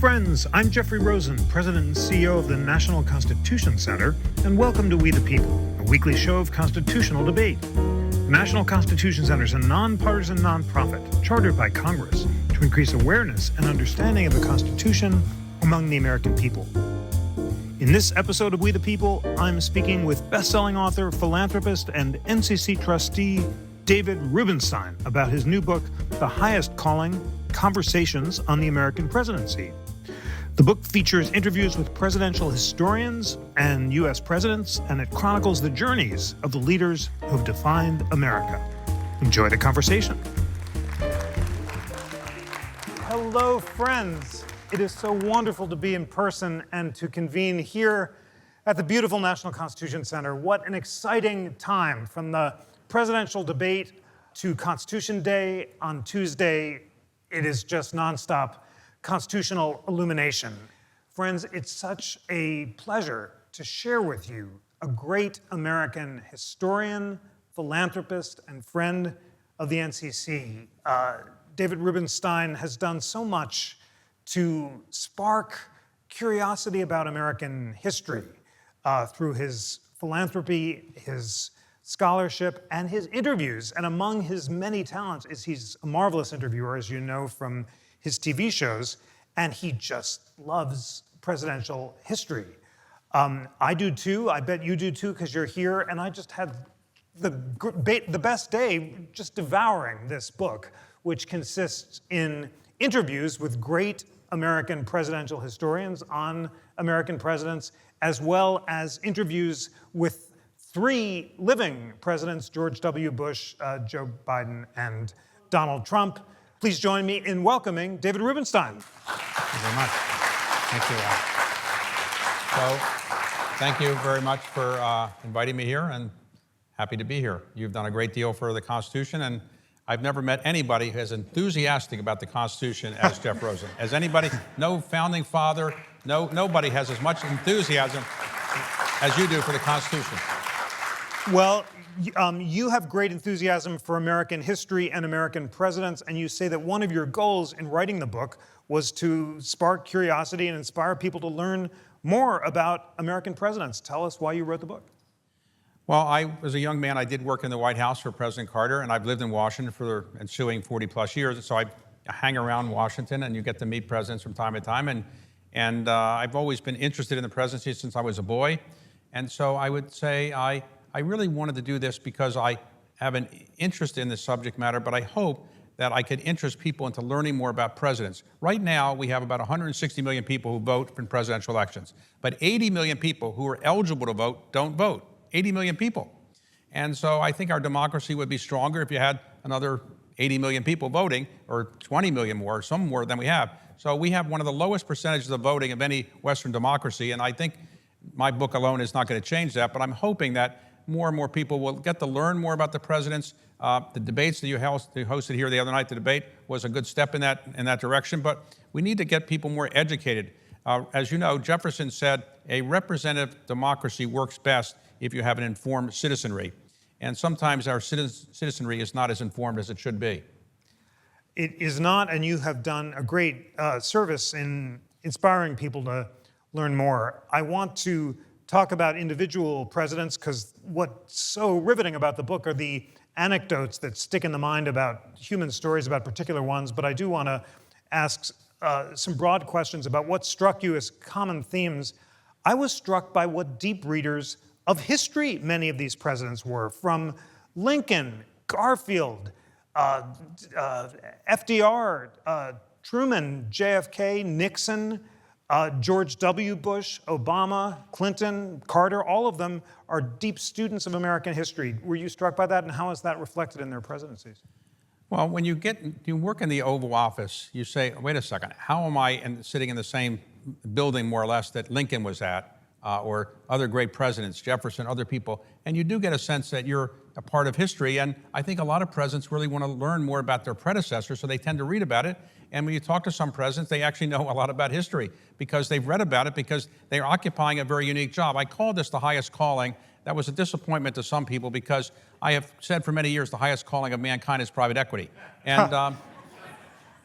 friends, I'm Jeffrey Rosen, President and CEO of the National Constitution Center, and welcome to We the People, a weekly show of constitutional debate. The National Constitution Center is a nonpartisan nonprofit chartered by Congress to increase awareness and understanding of the Constitution among the American people. In this episode of We the People, I'm speaking with best-selling author, philanthropist, and NCC trustee David Rubenstein about his new book, The Highest Calling: Conversations on the American Presidency. The book features interviews with presidential historians and U.S. presidents, and it chronicles the journeys of the leaders who have defined America. Enjoy the conversation. Hello, friends. It is so wonderful to be in person and to convene here at the beautiful National Constitution Center. What an exciting time, from the presidential debate to Constitution Day on Tuesday. It is just nonstop constitutional illumination. Friends, it's such a pleasure to share with you a great American historian, philanthropist, and friend of the NCC. David Rubenstein has done so much to spark curiosity about American history through his philanthropy, his scholarship, and his interviews. And among his many talents is he's a marvelous interviewer, as you know from his TV shows, and he just loves presidential history. I do too. I bet you do too, because you're here. And I just had the best day just devouring this book, which consists in interviews with great American presidential historians on American presidents, as well as interviews with three living presidents: George W. Bush, Joe Biden, and Donald Trump. Please join me in welcoming David Rubenstein. Thank you very much. Thank you. So, thank you very much for inviting me here, and happy to be here. You've done a great deal for the Constitution, and I've never met anybody who is enthusiastic about the Constitution as Jeff Rosen. As anybody, no founding father, nobody has as much enthusiasm as you do for the Constitution. Well, you have great enthusiasm for American history and American presidents, and you say that one of your goals in writing the book was to spark curiosity and inspire people to learn more about American presidents. Tell us why you wrote the book. Well, I was a young man. I did work in the White House for President Carter, and I've lived in Washington for the ensuing 40-plus years. So I hang around Washington, and you get to meet presidents from time to time. And I've always been interested in the presidency since I was a boy. And so I would say I really wanted to do this because I have an interest in this subject matter, but I hope that I could interest people into learning more about presidents. Right now, we have about 160 million people who vote in presidential elections, but 80 million people who are eligible to vote don't vote. 80 million people. And so I think our democracy would be stronger if you had another 80 million people voting, or 20 million more, some more than we have. So we have one of the lowest percentages of voting of any Western democracy, and I think my book alone is not going to change that, but I'm hoping that more and more people will get to learn more about the presidents. The debates that you hosted here the other night, the debate was a good step in that direction, but we need to get people more educated. As you know, Jefferson said, a representative democracy works best if you have an informed citizenry. And sometimes our citizenry is not as informed as it should be. It is not, and you have done a great service in inspiring people to learn more. I want to talk about individual presidents, because what's so riveting about the book are the anecdotes that stick in the mind about human stories, about particular ones. But I do want to ask some broad questions about what struck you as common themes. I was struck by what deep readers of history many of these presidents were, from Lincoln, Garfield, FDR, Truman, JFK, Nixon, George W. Bush, Obama, Clinton, Carter. All of them are deep students of American history. Were you struck by that, and how is that reflected in their presidencies? Well, when you work in the Oval Office, you say, wait a second, how am I sitting in the same building, more or less, that Lincoln was at? Or other great presidents, Jefferson, other people, and you do get a sense that you're a part of history. And I think a lot of presidents really want to learn more about their predecessors, so they tend to read about it. And when you talk to some presidents, they actually know a lot about history because they've read about it, because they're occupying a very unique job. I call this the highest calling. That was a disappointment to some people, because I have said for many years the highest calling of mankind is private equity. And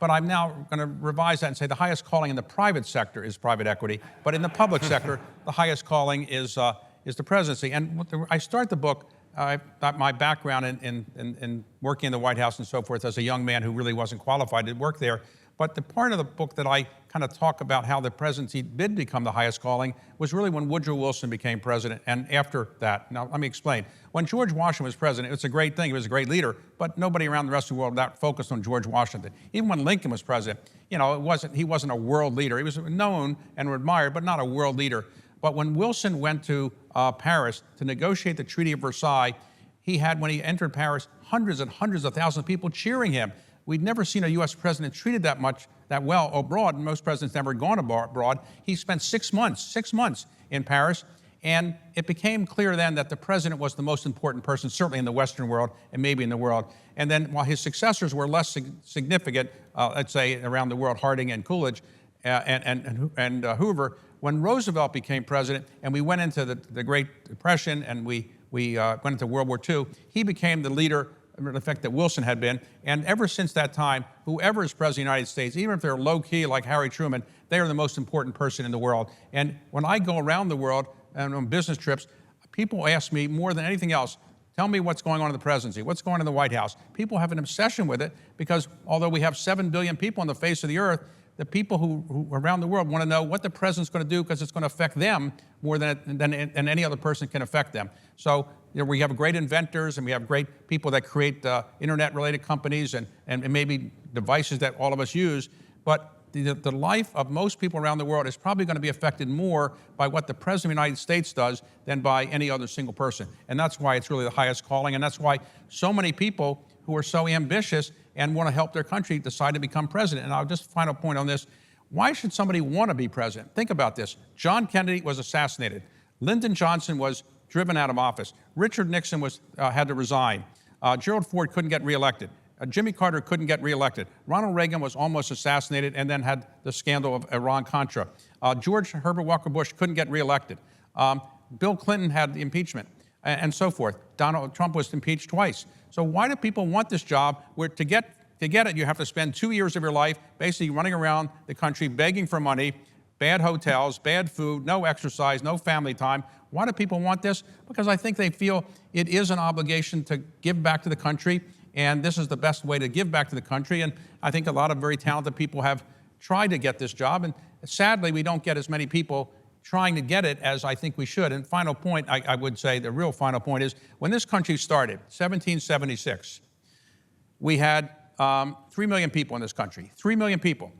but I'm now going to revise that and say the highest calling in the private sector is private equity, but in the public sector, the highest calling is the presidency. And I start the book, my background in working in the White House and so forth as a young man who really wasn't qualified to work there. But the part of the book that I kind of talk about how the presidency did become the highest calling was really when Woodrow Wilson became president and after that. Now, let me explain. When George Washington was president, it's a great thing. He was a great leader, but nobody around the rest of the world that focused on George Washington. Even when Lincoln was president, you know, he wasn't a world leader. He was known and admired, but not a world leader. But when Wilson went to Paris to negotiate the Treaty of Versailles, he had, when he entered Paris, hundreds and hundreds of thousands of people cheering him. We'd never seen a U.S. president treated that well abroad, and most presidents never had gone abroad. He spent 6 months in Paris, and it became clear then that the president was the most important person, certainly in the Western world and maybe in the world. And then while his successors were less significant, let's say around the world, Harding and Coolidge and Hoover, when Roosevelt became president and we went into the Great Depression and we went into World War II, he became the leader, in effect, that Wilson had been. And ever since that time, whoever is president of the United States, even if they're low-key like Harry Truman, they are the most important person in the world. And when I go around the world and on business trips, people ask me more than anything else, tell me what's going on in the presidency, what's going on in the White House. People have an obsession with it because although we have 7 billion people on the face of the earth, the people who around the world want to know what the president's going to do because it's going to affect them more than any other person can affect them. So we have great inventors and we have great people that create internet-related companies and maybe devices that all of us use. But the life of most people around the world is probably going to be affected more by what the President of the United States does than by any other single person. And that's why it's really the highest calling. And that's why so many people who are so ambitious and want to help their country decide to become president. And I'll just final point on this. Why should somebody want to be president? Think about this. John Kennedy was assassinated. Lyndon Johnson was driven out of office. Richard Nixon had to resign. Gerald Ford couldn't get reelected. Jimmy Carter couldn't get reelected. Ronald Reagan was almost assassinated and then had the scandal of Iran-Contra. George Herbert Walker Bush couldn't get reelected. Bill Clinton had the impeachment and so forth. Donald Trump was impeached twice. So why do people want this job where to get it, you have to spend 2 years of your life basically running around the country begging for money, bad hotels, bad food, no exercise, no family time. Why do people want this? Because I think they feel it is an obligation to give back to the country, and this is the best way to give back to the country. And I think a lot of very talented people have tried to get this job, and sadly, we don't get as many people trying to get it as I think we should. And final point, I would say the real final point is, when this country started, 1776, we had 3 million people in this country, 3 million people.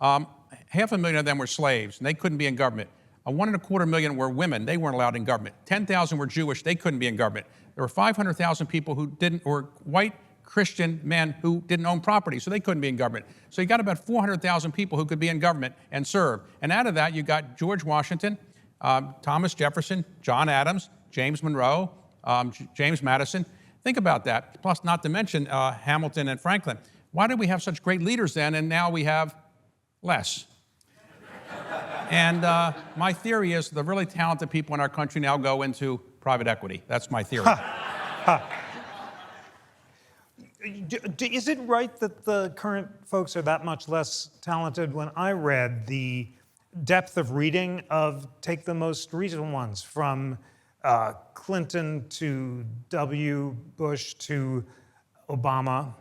500,000 of them were slaves, and they couldn't be in government. 1.25 million were women. They weren't allowed in government. 10,000 were Jewish. They couldn't be in government. There were 500,000 people who were white Christian men who didn't own property, so they couldn't be in government. So you got about 400,000 people who could be in government and serve. And out of that, you got George Washington, Thomas Jefferson, John Adams, James Monroe, James Madison. Think about that. Plus, not to mention Hamilton and Franklin. Why did we have such great leaders then, and now we have less? And my theory is the really talented people in our country now go into private equity. That's my theory. Is it right that the current folks are that much less talented? When I read the depth of reading of, take the most recent ones, from Clinton to W. Bush to Obama,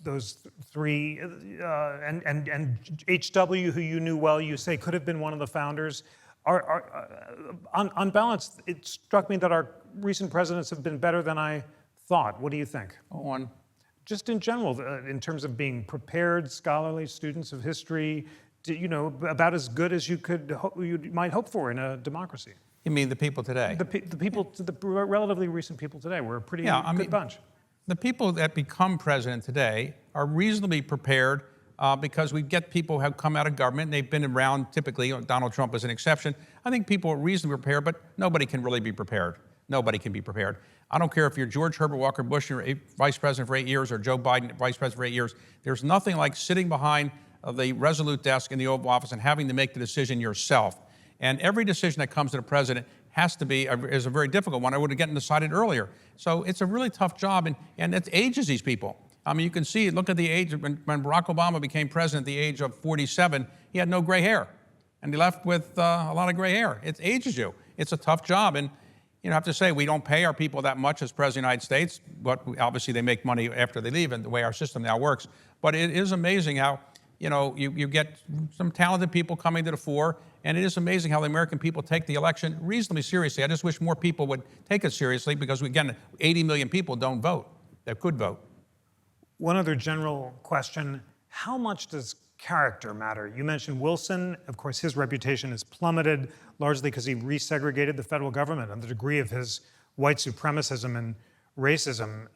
those three, and H.W., who you knew well, you say could have been one of the founders. On balance, it struck me that our recent presidents have been better than I thought. What do you think? Just in general, in terms of being prepared, scholarly students of history, about as good as you might hope for in a democracy. You mean the people today? The relatively recent people today were a pretty good bunch. The people that become president today are reasonably prepared because we get people who have come out of government and they've been around typically. Donald Trump is an exception. I think people are reasonably prepared, but nobody can really be prepared. Nobody can be prepared. I don't care if you're George Herbert Walker Bush, you're vice president for 8 years, or Joe Biden, vice president for 8 years. There's nothing like sitting behind the resolute desk in the Oval Office and having to make the decision yourself. And every decision that comes to the president is a very difficult one. I would have gotten decided earlier. So it's a really tough job, and it ages these people. I mean, you can see, look at the age, when Barack Obama became president at the age of 47, he had no gray hair. And he left with a lot of gray hair. It ages you. It's a tough job. And I have to say, we don't pay our people that much as President of the United States, but obviously they make money after they leave and the way our system now works. But it is amazing how, you get some talented people coming to the fore, and it is amazing how the American people take the election reasonably seriously. I just wish more people would take it seriously because, again, 80 million people don't vote that could vote. One other general question, how much does character matter? You mentioned Wilson. Of course, his reputation has plummeted largely because he resegregated the federal government and the degree of his white supremacism and racism.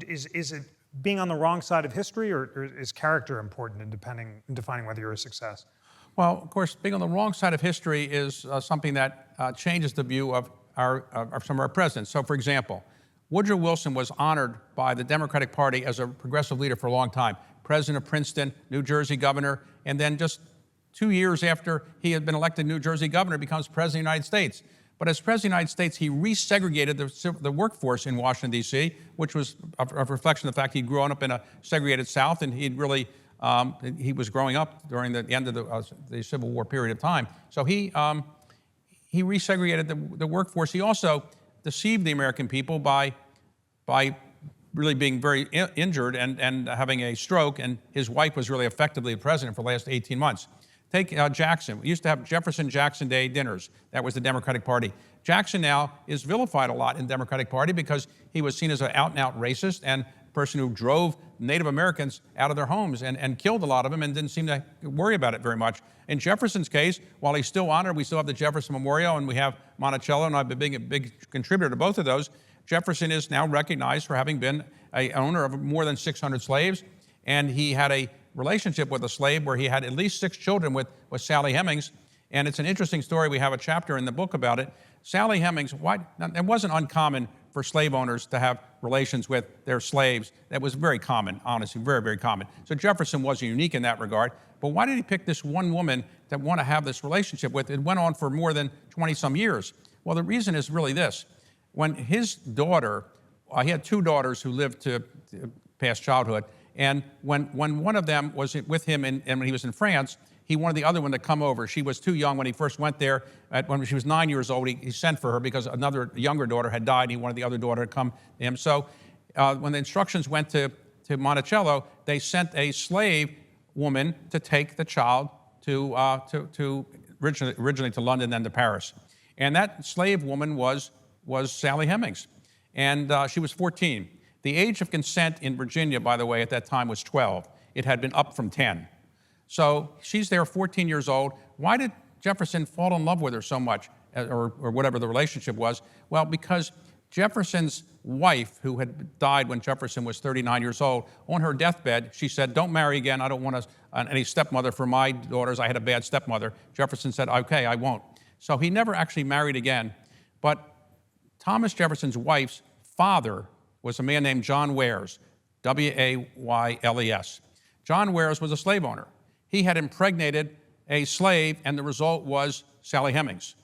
Is it being on the wrong side of history, or is character important in defining whether you're a success? Well, of course, being on the wrong side of history is something that changes the view of some of our presidents. So, for example, Woodrow Wilson was honored by the Democratic Party as a progressive leader for a long time. President of Princeton, New Jersey governor, and then just 2 years after he had been elected New Jersey governor, becomes president of the United States. But as president of the United States, he resegregated the workforce in Washington, D.C., which was a reflection of the fact he'd grown up in a segregated South, and he was growing up during the end of the Civil War period of time. So he resegregated the workforce. He also deceived the American people by really being very injured and having a stroke, and his wife was really effectively the president for the last 18 months. Take Jackson. We used to have Jefferson-Jackson Day dinners. That was the Democratic Party. Jackson now is vilified a lot in the Democratic Party because he was seen as an out-and-out racist and a person who drove Native Americans out of their homes and killed a lot of them and didn't seem to worry about it very much. In Jefferson's case, while he's still honored, we still have the Jefferson Memorial and we have Monticello, and I've been being a big contributor to both of those. Jefferson is now recognized for having been an owner of more than 600 slaves, and he had a relationship with a slave where he had at least 6 children with Sally Hemings. And it's an interesting story. We have a chapter in the book about it. Sally Hemings, it wasn't uncommon for slave owners to have relations with their slaves. That was very common, honestly, very, very common. So Jefferson wasn't unique in that regard. But why did he pick this one woman to want to have this relationship with? It went on for more than 20-some years. Well, the reason is really this. When his daughter, he had 2 daughters who lived to past childhood, and when one of them was with him and when he was in France, he wanted the other one to come over. She was too young when he first went there. When she was 9 years old, he sent for her because another younger daughter had died. He wanted the other daughter to come to him. So when the instructions went to Monticello, they sent a slave woman to take the child to originally to London, then to Paris. And that slave woman was Sally Hemings. And she was 14. The age of consent in Virginia, by the way, at that time was 12. It had been up from 10. So she's there, 14 years old. Why did Jefferson fall in love with her so much, or whatever the relationship was? Well, because Jefferson's wife, who had died when Jefferson was 39 years old, on her deathbed, she said, "Don't marry again. I don't want any stepmother for my daughters. I had a bad stepmother." Jefferson said, "Okay, I won't." So he never actually married again. But Thomas Jefferson's wife's father was a man named John Wayles, W-A-Y-L-E-S. John Wayles was a slave owner. He had impregnated a slave, and the result was Sally Hemings.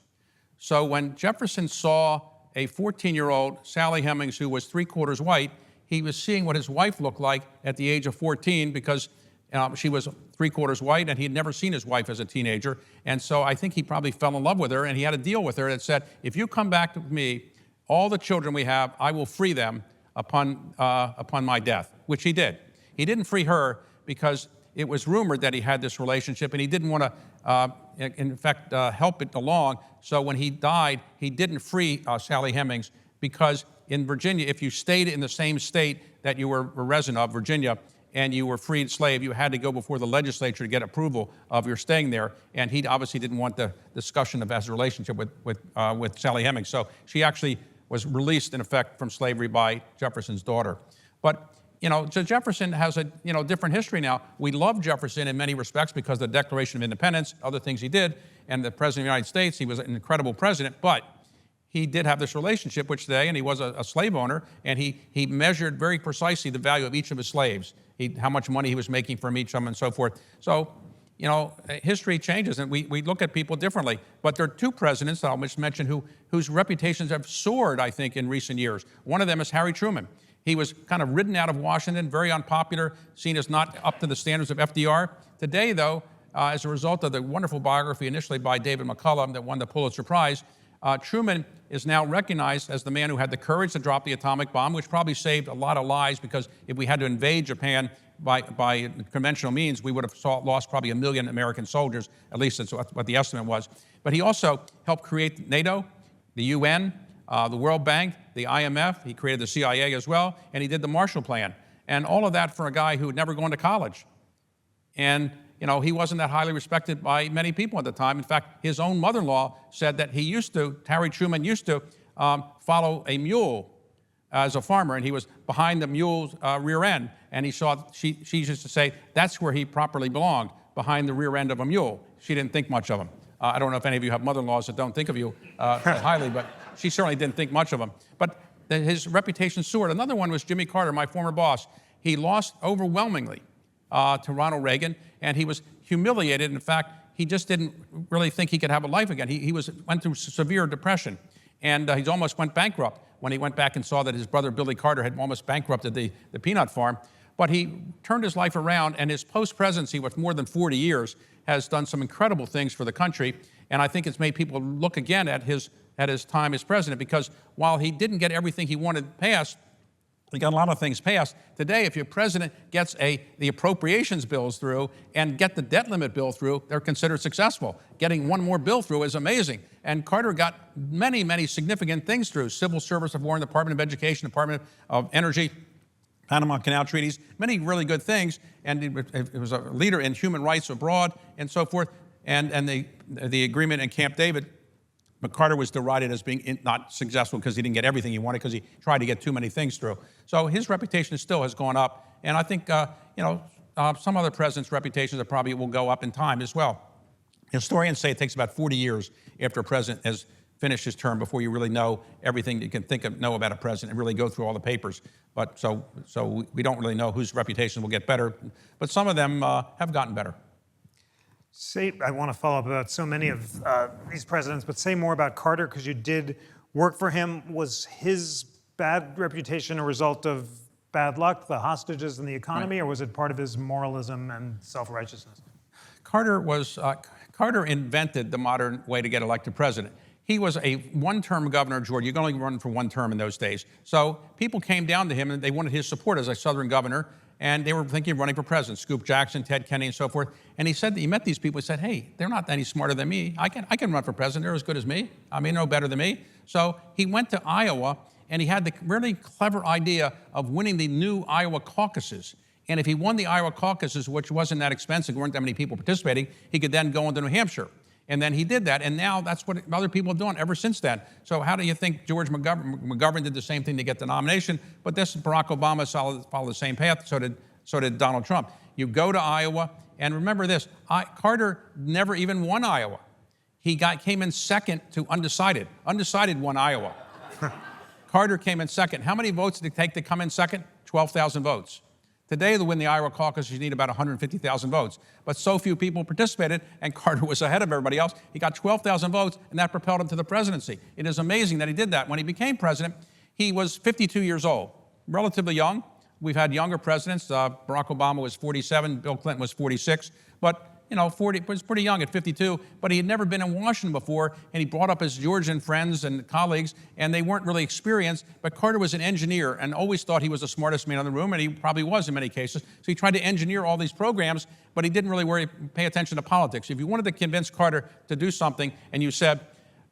So when Jefferson saw a 14-year-old Sally Hemings who was 3/4 white, he was seeing what his wife looked like at the age of 14 because she was 3/4 white, and he had never seen his wife as a teenager. And so I think he probably fell in love with her, and he had a deal with her that said, "If you come back with me, all the children we have, I will free them upon my death," which he did. He didn't free her because it was rumored that he had this relationship, and he didn't want to, in fact, help it along. So when he died, he didn't free Sally Hemings because in Virginia, if you stayed in the same state that you were a resident of, Virginia, and you were freed slave, you had to go before the legislature to get approval of your staying there. And he obviously didn't want the discussion of his relationship with Sally Hemings. So she actually was released, in effect, from slavery by Jefferson's daughter. But, so Jefferson has a, different history now. We love Jefferson in many respects because of the Declaration of Independence, other things he did, and the President of the United States. He was an incredible president, but he did have this relationship, which today, and he was a slave owner, and he measured very precisely the value of each of his slaves, how much money he was making from each of them and so forth. So, history changes, and we look at people differently. But there are 2 presidents that I'll just mention whose reputations have soared, I think, in recent years. One of them is Harry Truman. He was kind of ridden out of Washington, very unpopular, seen as not up to the standards of FDR. Today, though, as a result of the wonderful biography initially by David McCullough that won the Pulitzer Prize, Truman is now recognized as the man who had the courage to drop the atomic bomb, which probably saved a lot of lives, because if we had to invade Japan by conventional means, we would have lost probably 1 million American soldiers, at least that's what the estimate was. But he also helped create NATO, the UN, the World Bank, the IMF. He created the CIA as well, and he did the Marshall Plan. And all of that for a guy who had never gone to college. And he wasn't that highly respected by many people at the time. In fact, his own mother-in-law said that Harry Truman used to follow a mule as a farmer, and he was behind the mule's rear end. And she used to say, that's where he properly belonged, behind the rear end of a mule. She didn't think much of him. I don't know if any of you have mother-in-laws that don't think of you highly, but she certainly didn't think much of him. But his reputation soared. Another one was Jimmy Carter, my former boss. He lost overwhelmingly to Ronald Reagan, and he was humiliated. In fact, he just didn't really think he could have a life again. He went through severe depression, and he almost went bankrupt when he went back and saw that his brother Billy Carter had almost bankrupted the peanut farm. But he turned his life around, and his post-presidency, with more than 40 years, has done some incredible things for the country. And I think it's made people look again at his time as president, because while he didn't get everything he wanted passed, he got a lot of things passed. Today, if your president gets the appropriations bills through and get the debt limit bill through, they're considered successful. Getting one more bill through is amazing. And Carter got many, many significant things through: Civil Service Reform, Department of Education, Department of Energy, Panama Canal treaties, many really good things. And it was a leader in human rights abroad and so forth. And the agreement in Camp David, but Carter was derided as being not successful because he didn't get everything he wanted, because he tried to get too many things through. So his reputation still has gone up. And I think, some other presidents' reputations probably will go up in time as well. Historians say it takes about 40 years after a president has finished his term before you really know everything you can know about a president and really go through all the papers. But so we don't really know whose reputations will get better. But some of them have gotten better. I want to follow up about so many of these presidents, but say more about Carter, because you did work for him. Was his bad reputation a result of bad luck, the hostages and the economy, or was it part of his moralism and self-righteousness? Carter invented the modern way to get elected president. He was a one-term governor of Georgia. You could only run for one term in those days. So people came down to him and they wanted his support as a Southern governor, and they were thinking of running for president: Scoop Jackson, Ted Kennedy, and so forth. And he said that he met these people. He said, hey, they're not any smarter than me. I can run for president. They're as good as me. I mean, no better than me. So he went to Iowa, and he had the really clever idea of winning the new Iowa caucuses. And if he won the Iowa caucuses, which wasn't that expensive, there weren't that many people participating, he could then go into New Hampshire. And then he did that, and now that's what other people have done ever since then. So how do you think George McGovern did the same thing to get the nomination? But this Barack Obama followed the same path, so did Donald Trump. You go to Iowa, and remember this, Carter never even won Iowa. He came in second to undecided. Undecided won Iowa. Carter came in second. How many votes did it take to come in second? 12,000 votes. Today, to win the Iowa caucus, you need about 150,000 votes. But so few people participated, and Carter was ahead of everybody else. He got 12,000 votes, and that propelled him to the presidency. It is amazing that he did that. When he became president, he was 52 years old, relatively young. We've had younger presidents. Barack Obama was 47, Bill Clinton was 46. But 40 was pretty young at 52, but he had never been in Washington before, and he brought up his Georgian friends and colleagues, and they weren't really experienced. But Carter was an engineer and always thought he was the smartest man in the room, and he probably was in many cases. So he tried to engineer all these programs, but he didn't really pay attention to politics. If you wanted to convince Carter to do something, and you said,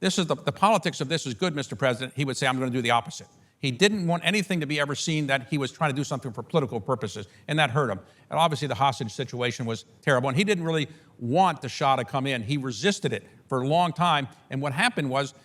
"This is the politics of this is good, Mr. President," he would say, "I'm going to do the opposite." He didn't want anything to be ever seen that he was trying to do something for political purposes, and that hurt him. And obviously the hostage situation was terrible, and he didn't really want the Shah to come in. He resisted it for a long time, and what happened was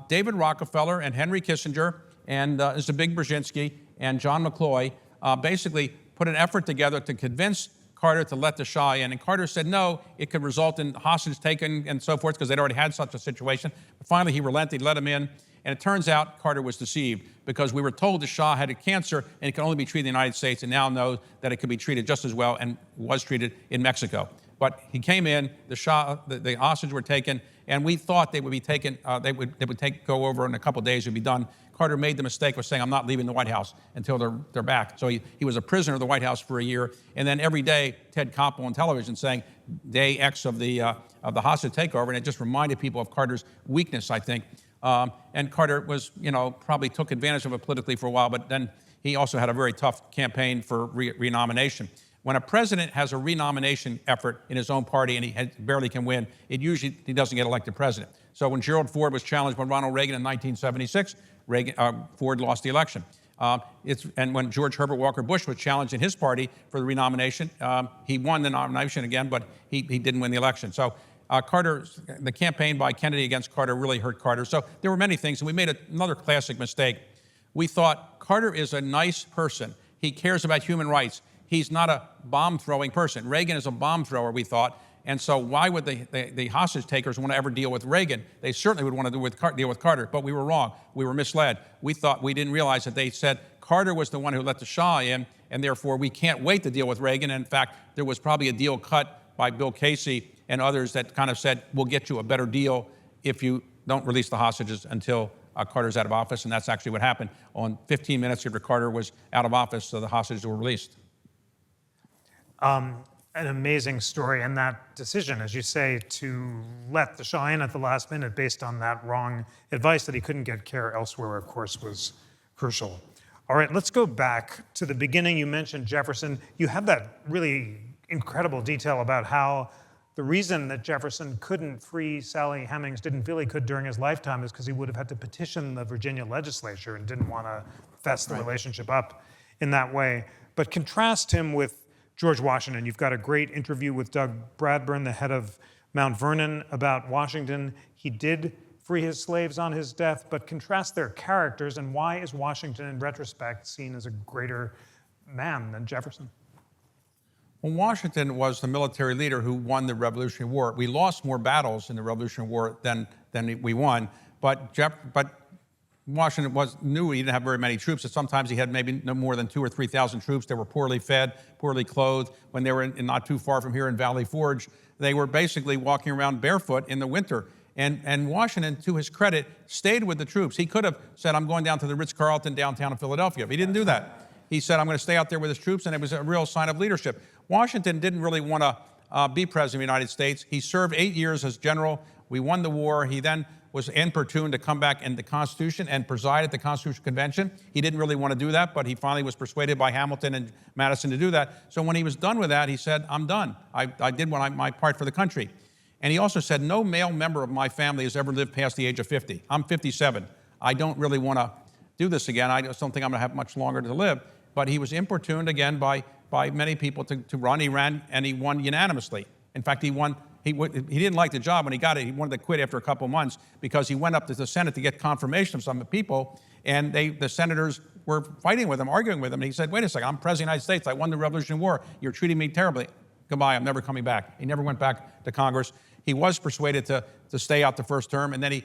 David Rockefeller and Henry Kissinger and Zbigniew Brzezinski and John McCloy basically put an effort together to convince Carter to let the Shah in, and Carter said no, it could result in hostage taken and so forth, because they'd already had such a situation. But finally he relented, let him in. And it turns out Carter was deceived, because we were told the Shah had a cancer and it could only be treated in the United States, and now know that it could be treated just as well and was treated in Mexico. But he came in, the Shah, the hostages were taken, And we thought they would be taken, go over in a couple of days, it would be done. Carter made the mistake of saying, I'm not leaving the White House until they're back. So he was a prisoner of the White House for a year. And then every day, Ted Koppel on television saying, day X of the hostage takeover. And it just reminded people of Carter's weakness, I think. And Carter was, probably took advantage of it politically for a while, but then he also had a very tough campaign for renomination. When a president has a renomination effort in his own party and he barely can win, he doesn't get elected president. So when Gerald Ford was challenged by Ronald Reagan in 1976, Ford lost the election. And when George Herbert Walker Bush was challenged in his party for the renomination, he won the nomination again, but he didn't win the election. So the campaign by Kennedy against Carter really hurt Carter. So there were many things, and we made another classic mistake. We thought Carter is a nice person. He cares about human rights. He's not a bomb-throwing person. Reagan is a bomb thrower, we thought. And so why would the hostage takers want to ever deal with Reagan? They certainly would want to deal with Carter, but we were wrong. We were misled. We didn't realize that they said Carter was the one who let the Shah in, and therefore we can't wait to deal with Reagan. And in fact, there was probably a deal cut by Bill Casey and others that kind of said, we'll get you a better deal if you don't release the hostages until Carter's out of office. And that's actually what happened. On 15 minutes after Carter was out of office, so the hostages were released. An amazing story, and that decision, as you say, to let the Shah in at the last minute based on that wrong advice that he couldn't get care elsewhere, of course, was crucial. All right, let's go back to the beginning. You mentioned Jefferson. You have that really incredible detail about how the reason that Jefferson couldn't free Sally Hemings, didn't feel he could during his lifetime, is because he would have had to petition the Virginia legislature and didn't want to fess the relationship up in that way. But contrast him with George Washington. You've got a great interview with Doug Bradburn, the head of Mount Vernon, about Washington. He did free his slaves on his death, but contrast their characters, and why is Washington, in retrospect, seen as a greater man than Jefferson? Well, Washington was the military leader who won the Revolutionary War. We lost more battles in the Revolutionary War than we won, but Washington knew he didn't have very many troops, and sometimes he had maybe no more than 2,000 or 3,000 troops. They were poorly fed, poorly clothed. When they were not too far from here in Valley Forge, they were basically walking around barefoot in the winter. And Washington, to his credit, stayed with the troops. He could have said, I'm going down to the Ritz-Carlton downtown in Philadelphia. But he didn't do that. He said, I'm going to stay out there with his troops, and it was a real sign of leadership. Washington didn't really want to be president of the United States. He served 8 years as general. We won the war. He then was importuned to come back in the Constitution and preside at the Constitutional Convention. He didn't really want to do that, but he finally was persuaded by Hamilton and Madison to do that. So when he was done with that, he said, I'm done. I did my part for the country. And he also said, no male member of my family has ever lived past the age of 50. I'm 57. I don't really want to do this again. I just don't think I'm going to have much longer to live. But he was importuned again by many people to run. He ran, and he won unanimously. In fact, he won. He didn't like the job when he got it. He wanted to quit after a couple of months because he went up to the Senate to get confirmation of some people, and the senators were fighting with him, arguing with him. And he said, wait a second, I'm president of the United States. I won the Revolutionary War. You're treating me terribly. Goodbye, I'm never coming back. He never went back to Congress. He was persuaded to stay out the first term, and then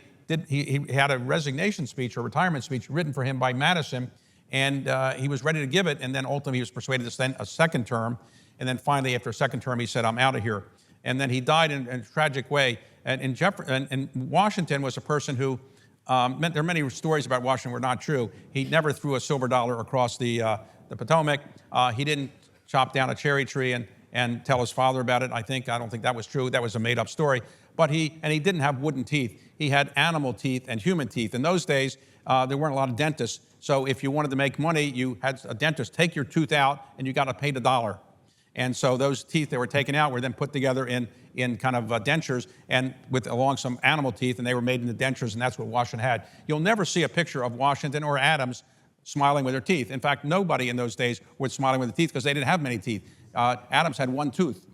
he had a resignation speech or retirement speech written for him by Madison, and he was ready to give it, and then ultimately he was persuaded to stand a second term, and then finally after a second term he said, I'm out of here. And then he died in a tragic way. And Washington was a person who, there are many stories about Washington were not true. He never threw a silver dollar across the Potomac. He didn't chop down a cherry tree and tell his father about it. I don't think that was true. That was a made-up story. But he didn't have wooden teeth. He had animal teeth and human teeth. In those days, there weren't a lot of dentists. So if you wanted to make money, you had a dentist take your tooth out, and you got to pay the dollar. And so those teeth that were taken out were then put together in kind of dentures and along some animal teeth, and they were made into dentures, and that's what Washington had. You'll never see a picture of Washington or Adams smiling with their teeth. In fact, nobody in those days was smiling with their teeth because they didn't have many teeth. Adams had one tooth.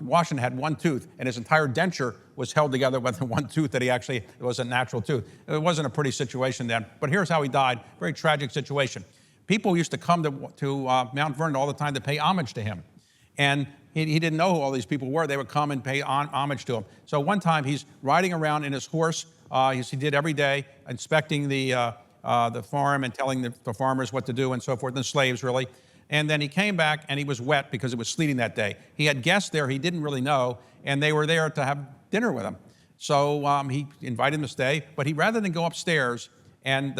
Washington had one tooth, and his entire denture was held together with the one tooth that it was a natural tooth. It wasn't a pretty situation then, but here's how he died. Very tragic situation. People used to come to Mount Vernon all the time to pay homage to him. And he didn't know who all these people were. They would come and pay homage to him. So one time he's riding around in his horse, as he did every day, inspecting the farm and telling the farmers what to do and so forth, the slaves really. And then he came back and he was wet because it was sleeting that day. He had guests there he didn't really know, and they were there to have dinner with him. So he invited him to stay, but rather than go upstairs and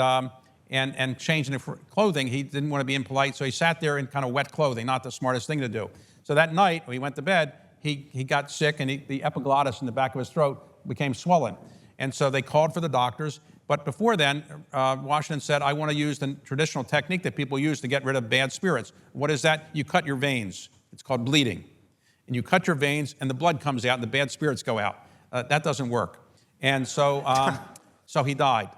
change into clothing, he didn't want to be impolite, so he sat there in kind of wet clothing, not the smartest thing to do. So that night, when he went to bed, he got sick, and the epiglottis in the back of his throat became swollen. And so they called for the doctors. But before then, Washington said, I want to use the traditional technique that people use to get rid of bad spirits. What is that? You cut your veins. It's called bleeding. And you cut your veins, and the blood comes out, and the bad spirits go out. That doesn't work. And so, so he died.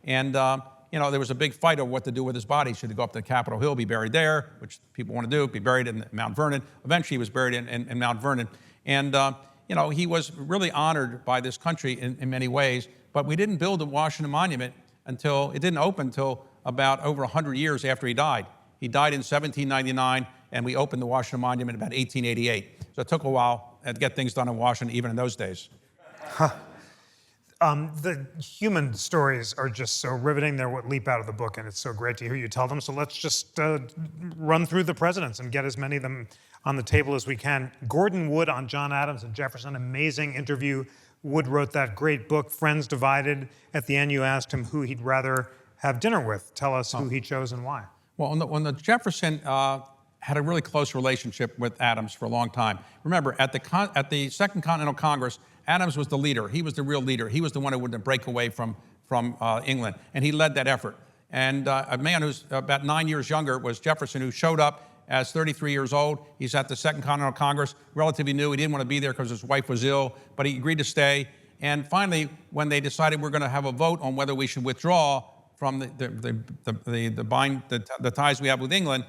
And there was a big fight over what to do with his body. Should he go up to Capitol Hill, be buried there, which people want to do, be buried in Mount Vernon. Eventually, he was buried in Mount Vernon. And, he was really honored by this country in many ways. But we didn't build the Washington Monument it didn't open until about over 100 years after he died. He died in 1799, and we opened the Washington Monument in about 1888. So it took a while to get things done in Washington, even in those days. The human stories are just so riveting. They're what leap out of the book, and it's so great to hear you tell them. So let's just run through the presidents and get as many of them on the table as we can. Gordon Wood on John Adams and Jefferson, amazing interview. Wood wrote that great book, Friends Divided. At the end, you asked him who he'd rather have dinner with. Tell us who he chose and why. Well, when the Jefferson had a really close relationship with Adams for a long time. Remember, at the Second Continental Congress, Adams was the leader. He was the real leader. He was the one who wouldn't break away from England, and he led that effort. And a man who's about 9 years younger was Jefferson, who showed up as 33 years old. He's at the Second Continental Congress, relatively new. He didn't want to be there because his wife was ill, but he agreed to stay. And finally, when they decided we're going to have a vote on whether we should withdraw from the ties we have with England,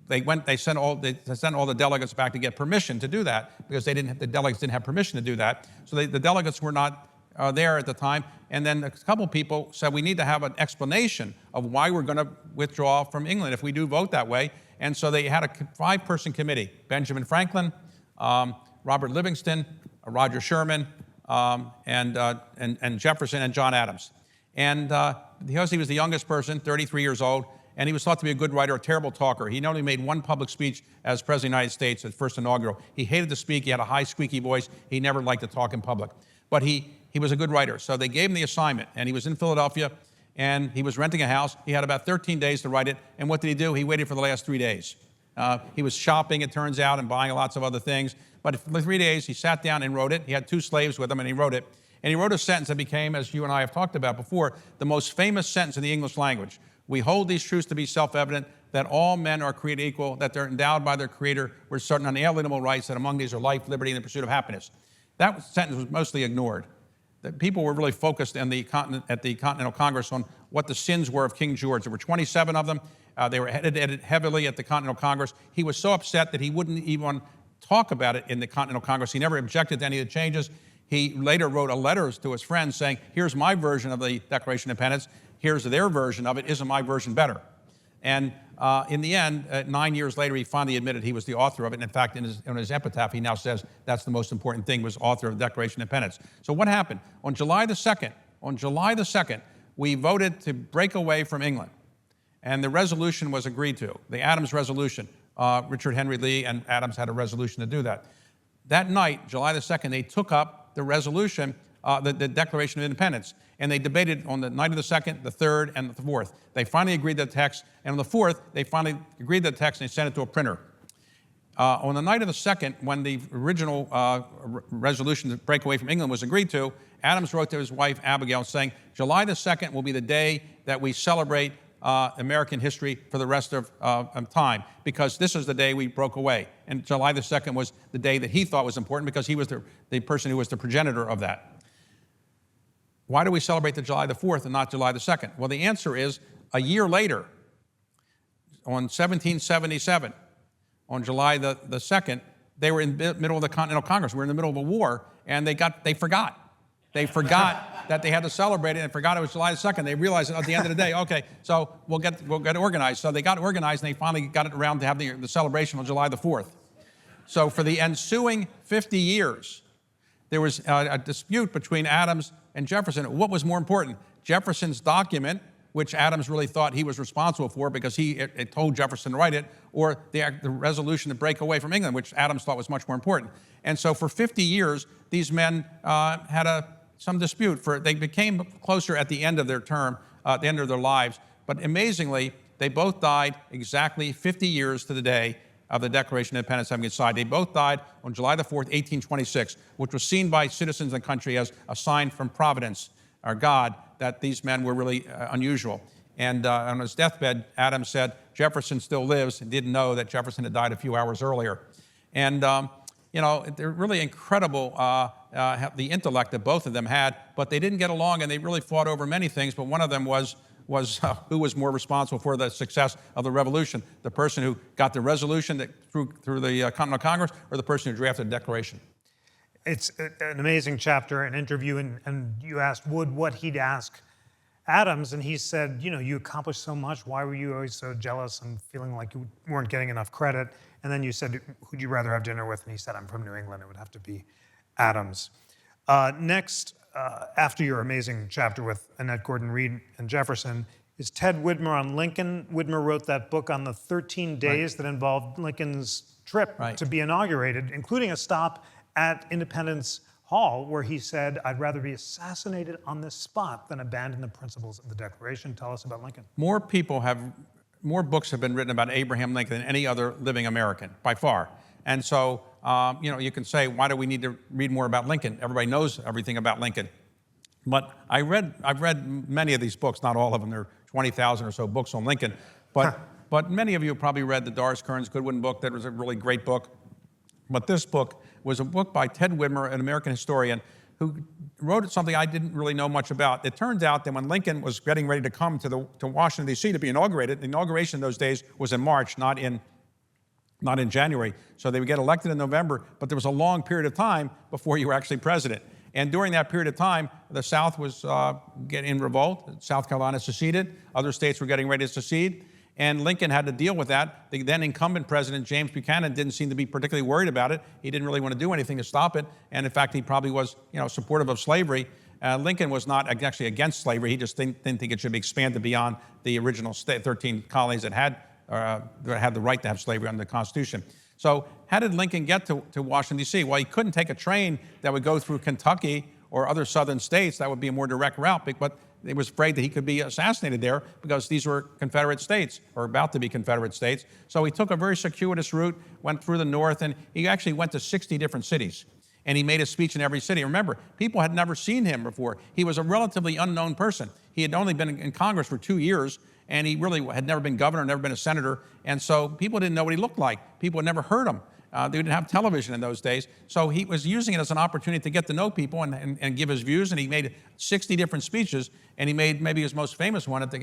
they sent all the delegates back to get permission to do that, because the delegates didn't have permission to do that. So the delegates were not there at the time. And then a couple people said, we need to have an explanation of why we're going to withdraw from England if we do vote that way. And so they had a 5-person committee: Benjamin Franklin, Robert Livingston, Roger Sherman, and Jefferson and John Adams. And because he was the youngest person, 33 years old, and he was thought to be a good writer, a terrible talker. He only made one public speech as President of the United States, his first inaugural. He hated to speak. He had a high, squeaky voice. He never liked to talk in public. But he was a good writer. So they gave him the assignment, and he was in Philadelphia, and he was renting a house. He had about 13 days to write it. And what did he do? He waited for the last 3 days. He was shopping, it turns out, and buying lots of other things. But for 3 days, he sat down and wrote it. He had 2 slaves with him, and he wrote it. And he wrote a sentence that became, as you and I have talked about before, the most famous sentence in the English language. We hold these truths to be self-evident, that all men are created equal, that they're endowed by their Creator with certain unalienable rights, that among these are life, liberty, and the pursuit of happiness. That sentence was mostly ignored. That people were really focused at the Continental Congress on what the sins were of King George. There were 27 of them. They were edited heavily at the Continental Congress. He was so upset that he wouldn't even talk about it in the Continental Congress. He never objected to any of the changes. He later wrote a letter to his friends saying, here's my version of the Declaration of Independence. Here's their version of it. Isn't my version better? And in the end, 9 years later, he finally admitted he was the author of it. And in fact, in his epitaph, he now says that's the most important thing, was author of the Declaration of Independence. So what happened? On July the 2nd, we voted to break away from England. And the resolution was agreed to, the Adams resolution. Richard Henry Lee and Adams had a resolution to do that. That night, July the 2nd, they took up the resolution, the Declaration of Independence. And they debated on the night of the 2nd, the 3rd, and the 4th. They finally agreed to the text. And on the 4th, they finally agreed to the text and they sent it to a printer. On the night of the 2nd, when the original resolution to break away from England was agreed to, Adams wrote to his wife, Abigail, saying, July the 2nd will be the day that we celebrate American history for the rest of time, because this is the day we broke away. And July the 2nd was the day that he thought was important, because he was the person who was the progenitor of that. Why do we celebrate the July the 4th and not July the 2nd? Well, the answer is, a year later, on 1777, on July the 2nd, they were in the middle of the Continental Congress. We were in the middle of a war, and they forgot. They forgot that they had to celebrate it, and forgot it was July the 2nd. They realized at the end of the day, okay, so we'll get organized. So they got organized, and they finally got it around to have the celebration on July the 4th. So for the ensuing 50 years, there was a dispute between Adams and Jefferson. What was more important? Jefferson's document, which Adams really thought he was responsible for because it told Jefferson to write it, or the resolution to break away from England, which Adams thought was much more important. And so for 50 years, these men had some dispute. They became closer at the end of their term, at the end of their lives. But amazingly, they both died exactly 50 years to the day of the Declaration of Independence having been signed. They both died on July the 4th, 1826, which was seen by citizens in the country as a sign from Providence, or God, that these men were really unusual. And on his deathbed, Adams said, Jefferson still lives, and didn't know that Jefferson had died a few hours earlier. And, they're really incredible, the intellect that both of them had, but they didn't get along, and they really fought over many things, but one of them was who was more responsible for the success of the revolution, the person who got the resolution that through the Continental Congress, or the person who drafted the Declaration. It's an amazing chapter, an interview, and you asked Wood what he'd ask Adams, and he said, you accomplished so much. Why were you always so jealous and feeling like you weren't getting enough credit? And then you said, who'd you rather have dinner with? And he said, I'm from New England. It would have to be Adams. Next, after your amazing chapter with Annette Gordon Reed and Jefferson, is Ted Whitmer on Lincoln. Whitmer wrote that book on the 13 days that involved Lincoln's trip to be inaugurated, including a stop at Independence Hall, where he said, I'd rather be assassinated on this spot than abandon the principles of the Declaration. Tell us about Lincoln. More books have been written about Abraham Lincoln than any other living American, by far. And so, you can say, why do we need to read more about Lincoln? Everybody knows everything about Lincoln. But I've read many of these books, not all of them. There are 20,000 or so books on Lincoln. But many of you have probably read the Doris Kearns Goodwin book. That was a really great book. But this book was a book by Ted Whitmer, an American historian, who wrote something I didn't really know much about. It turns out that when Lincoln was getting ready to come to Washington, D.C. to be inaugurated, the inauguration in those days was in March, not in January. So they would get elected in November, but there was a long period of time before you were actually president. And during that period of time, the South was getting in revolt. South Carolina seceded. Other states were getting ready to secede. And Lincoln had to deal with that. The then incumbent president, James Buchanan, didn't seem to be particularly worried about it. He didn't really want to do anything to stop it. And in fact, he probably was, supportive of slavery. Lincoln was not actually against slavery. He just didn't think it should be expanded beyond the original 13 colonies that had the right to have slavery under the Constitution. So how did Lincoln get to Washington, D.C.? Well, he couldn't take a train that would go through Kentucky or other southern states. That would be a more direct route, but he was afraid that he could be assassinated there because these were Confederate states, or about to be Confederate states. So he took a very circuitous route, went through the north, and he actually went to 60 different cities. And he made a speech in every city. Remember, people had never seen him before. He was a relatively unknown person. He had only been in Congress for 2 years, and he really had never been governor, never been a senator. And so people didn't know what he looked like. People had never heard him. They didn't have television in those days. So he was using it as an opportunity to get to know people and give his views. And he made 60 different speeches. And he made maybe his most famous one at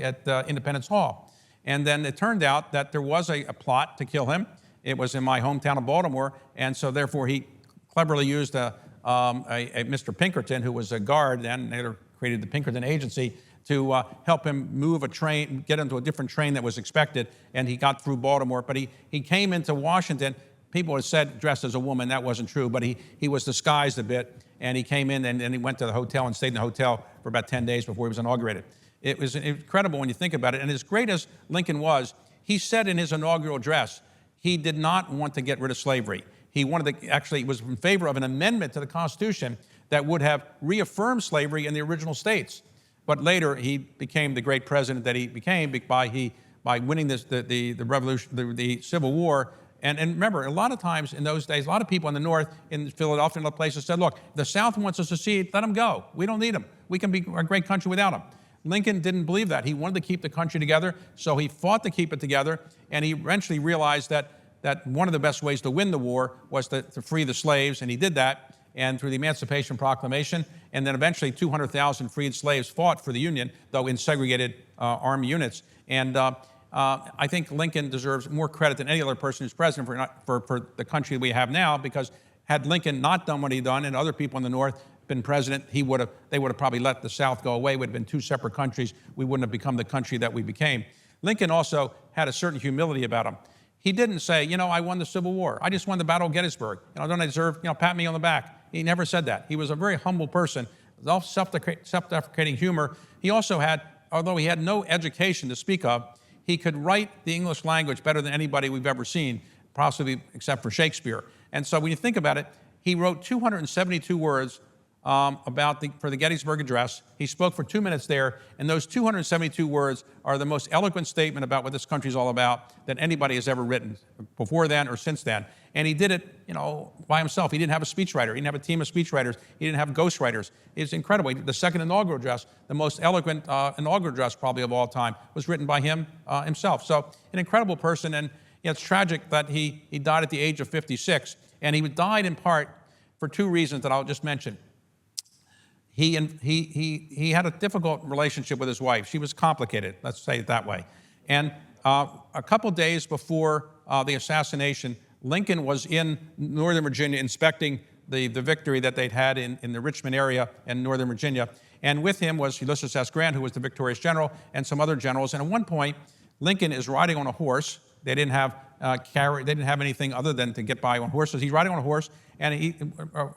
Independence Hall. And then it turned out that there was a plot to kill him. It was in my hometown of Baltimore. And so therefore he cleverly used a Mr. Pinkerton, who was a guard, and later created the Pinkerton Agency, to help him move a train, get into a different train that was expected. And he got through Baltimore. But he came into Washington. People had said dressed as a woman. That wasn't true, but he was disguised a bit, and he came in and he went to the hotel and stayed in the hotel for about 10 days before he was inaugurated. It was incredible when you think about it, and as great as Lincoln was, he said in his inaugural address, he did not want to get rid of slavery. He wanted to, actually was in favor of an amendment to the Constitution that would have reaffirmed slavery in the original states. But later, he became the great president that he became by winning the revolution, the Civil War. And remember, a lot of times in those days, a lot of people in the North, in Philadelphia and other places said, look, the South wants us to secede, let them go. We don't need them. We can be a great country without them. Lincoln didn't believe that. He wanted to keep the country together, so he fought to keep it together, and he eventually realized that one of the best ways to win the war was to free the slaves, and he did that, and through the Emancipation Proclamation, and then eventually 200,000 freed slaves fought for the Union, though in segregated army units. And I think Lincoln deserves more credit than any other person who's president for the country we have now, because had Lincoln not done what he'd done and other people in the North been president, they would have probably let the South go away. It would have been two separate countries. We wouldn't have become the country that we became. Lincoln also had a certain humility about him. He didn't say, I won the Civil War. I just won the Battle of Gettysburg. Don't I deserve, pat me on the back. He never said that. He was a very humble person, self-deprecating humor. He also had although he had no education to speak of, he could write the English language better than anybody we've ever seen, possibly except for Shakespeare. And so when you think about it, he wrote 272 words for the Gettysburg Address. He spoke for 2 minutes there, and those 272 words are the most eloquent statement about what this country's all about that anybody has ever written before then or since then. And he did it, by himself. He didn't have a speechwriter. He didn't have a team of speechwriters. He didn't have ghostwriters. It's incredible. The second inaugural address, the most eloquent inaugural address probably of all time, was written by him himself. So an incredible person, and it's tragic that he died at the age of 56, and he died in part for two reasons that I'll just mention. He had a difficult relationship with his wife. She was complicated, let's say it that way. And a couple days before the assassination, Lincoln was in Northern Virginia inspecting the victory that they'd had in the Richmond area in Northern Virginia. And with him was Ulysses S. Grant, who was the victorious general, and some other generals. And at one point, Lincoln is riding on a horse. They didn't have they didn't have anything other than to get by on horses. He's riding on a horse, and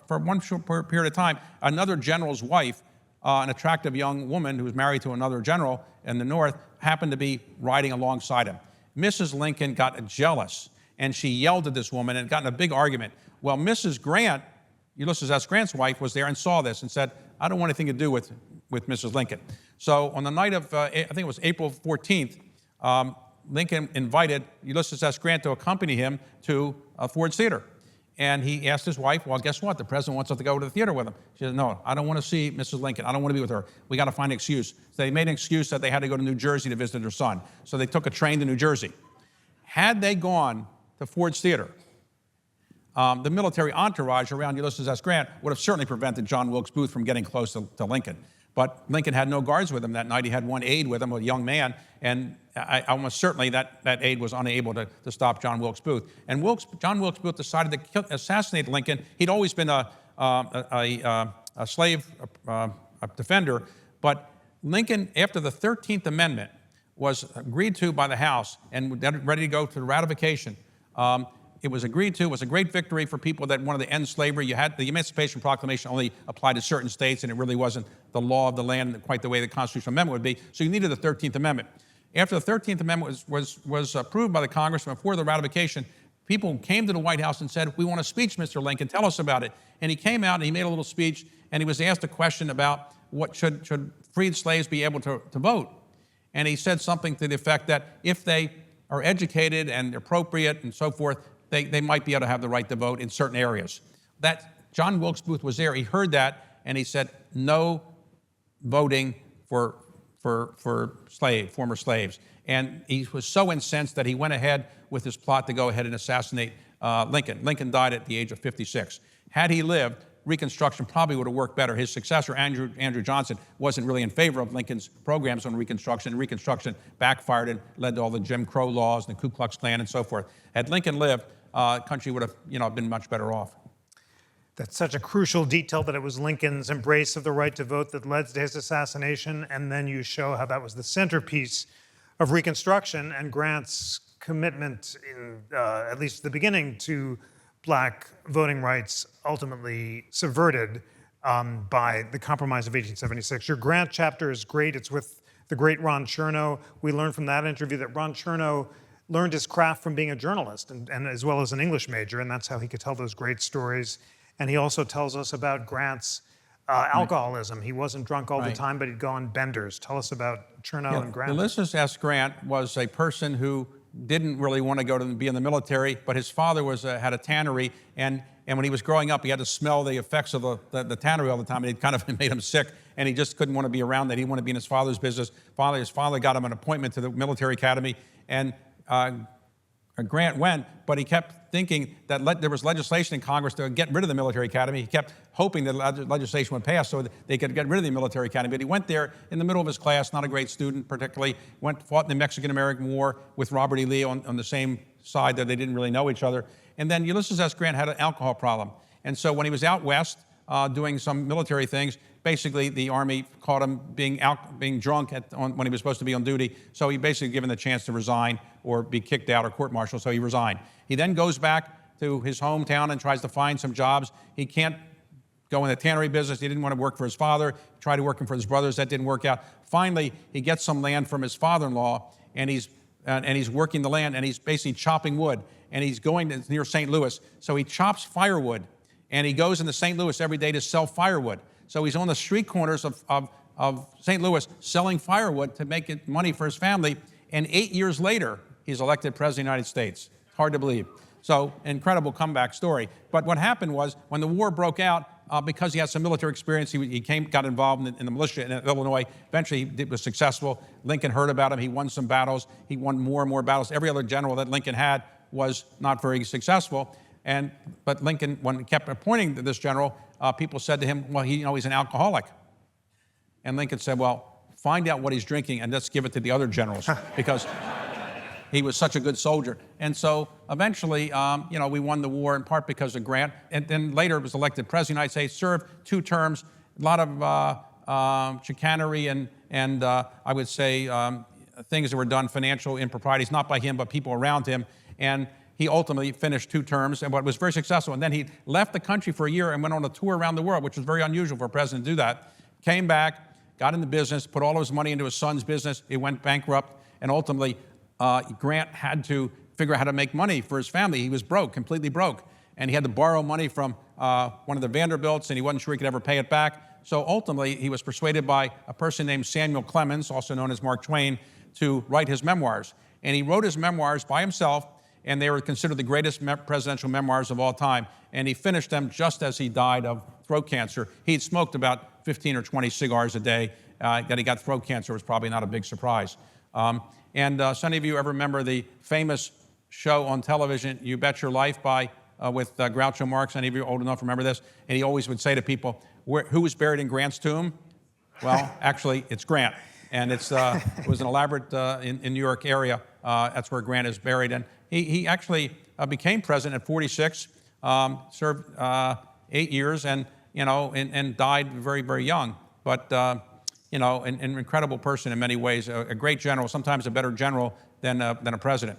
for one short period of time, another general's wife, an attractive young woman who was married to another general in the North, happened to be riding alongside him. Mrs. Lincoln got jealous, and she yelled at this woman and got in a big argument. Well, Mrs. Grant, Ulysses S. Grant's wife, was there and saw this and said, I don't want anything to do with Mrs. Lincoln. So on the night of, I think it was April 14th, Lincoln invited Ulysses S. Grant to accompany him to Ford's Theater. And he asked his wife, well, guess what? The president wants us to go to the theater with him. She said, no, I don't want to see Mrs. Lincoln. I don't want to be with her. We got to find an excuse. So they made an excuse that they had to go to New Jersey to visit their son. So they took a train to New Jersey. Had they gone to Ford's Theater, the military entourage around Ulysses S. Grant would have certainly prevented John Wilkes Booth from getting close to Lincoln. But Lincoln had no guards with him that night. He had one aide with him, a young man, and almost certainly that aide was unable to stop John Wilkes Booth. And John Wilkes Booth decided to assassinate Lincoln. He'd always been a slave defender, but Lincoln, after the 13th Amendment was agreed to by the House and ready to go to the ratification, it was agreed to. It was a great victory for people that wanted to end slavery. You had the Emancipation Proclamation only applied to certain states, and it really wasn't the law of the land quite the way the Constitutional Amendment would be. So you needed the 13th Amendment. After the 13th Amendment was approved by the Congress before the ratification, people came to the White House and said, we want a speech, Mr. Lincoln. Tell us about it. And he came out and he made a little speech, and he was asked a question about what should freed slaves be able to vote. And he said something to the effect that if they are educated and appropriate and so forth, they might be able to have the right to vote in certain areas. That John Wilkes Booth was there. He heard that, and he said, no voting for former slaves. And he was so incensed that he went ahead with his plot to go ahead and assassinate Lincoln. Lincoln died at the age of 56. Had he lived, Reconstruction probably would have worked better. His successor, Andrew Johnson, wasn't really in favor of Lincoln's programs on Reconstruction. Reconstruction backfired and led to all the Jim Crow laws and the Ku Klux Klan and so forth. Had Lincoln lived, the country would have been much better off. That's such a crucial detail that it was Lincoln's embrace of the right to vote that led to his assassination, and then you show how that was the centerpiece of Reconstruction and Grant's commitment, in at least the beginning, to Black voting rights, ultimately subverted by the Compromise of 1876. Your Grant chapter is great. It's with the great Ron Chernow. We learned from that interview that Ron Chernow learned his craft from being a journalist and as well as an English major, and that's how he could tell those great stories. And he also tells us about Grant's alcoholism. He wasn't drunk all the time, but he'd go on benders. Tell us about Chernow and Grant. Ulysses S. Grant was a person who didn't really want to go to be in the military, but his father had a tannery, and when he was growing up, he had to smell the effects of the tannery all the time, and it kind of made him sick, and he just couldn't want to be around that. He wanted to be in his father's business. His father got him an appointment to the military academy, and Grant went, but he kept thinking that there was legislation in Congress to get rid of the military academy. He kept hoping that legislation would pass so that they could get rid of the military academy. But he went there in the middle of his class, not a great student particularly, fought in the Mexican-American War with Robert E. Lee on the same side that they didn't really know each other. And then Ulysses S. Grant had an alcohol problem. And so when he was out west doing some military things, basically the Army caught him being drunk when he was supposed to be on duty. So he basically given the chance to resign or be kicked out or court-martialed, so he resigned. He then goes back to his hometown and tries to find some jobs. He can't go in the tannery business. He didn't want to work for his father. He tried to work for his brothers. That didn't work out. Finally, he gets some land from his father-in-law, and he's working the land, and he's basically chopping wood. And he's going near St. Louis. So he chops firewood, and he goes into St. Louis every day to sell firewood. So he's on the street corners of St. Louis selling firewood to make money for his family. And 8 years later, he's elected President of the United States. Hard to believe. So, incredible comeback story. But what happened was, when the war broke out, because he had some military experience, he got involved in the militia in Illinois. Eventually, he was successful. Lincoln heard about him. He won some battles. He won more and more battles. Every other general that Lincoln had was not very successful. But Lincoln, when he kept appointing this general, people said to him, well, he's an alcoholic. And Lincoln said, well, find out what he's drinking and let's give it to the other generals, because he was such a good soldier. And so eventually, we won the war in part because of Grant. And then later was elected President of the United States, served 2 terms, a lot of chicanery and I would say things that were done, financial improprieties, not by him, but people around him. And he ultimately finished 2 terms, and was very successful. And then he left the country for a year and went on a tour around the world, which was very unusual for a president to do that. Came back, got into business, put all of his money into his son's business. He went bankrupt, and ultimately Grant had to figure out how to make money for his family. He was broke, completely broke. And he had to borrow money from one of the Vanderbilts, and he wasn't sure he could ever pay it back. So ultimately, he was persuaded by a person named Samuel Clemens, also known as Mark Twain, to write his memoirs. And he wrote his memoirs by himself, and they were considered the greatest presidential memoirs of all time. And he finished them just as he died of throat cancer. He'd smoked about 15 or 20 cigars a day. That he got throat cancer was probably not a big surprise. So any of you ever remember the famous show on television, You Bet Your Life, with Groucho Marx? Any of you old enough to remember this? And he always would say to people, who was buried in Grant's tomb? Well, actually, it's Grant. And it was an elaborate, in New York area, that's where Grant is buried. And he actually became president at 46, served 8 years, and died very, very young. But an incredible person in many ways, a great general, sometimes a better general than a president.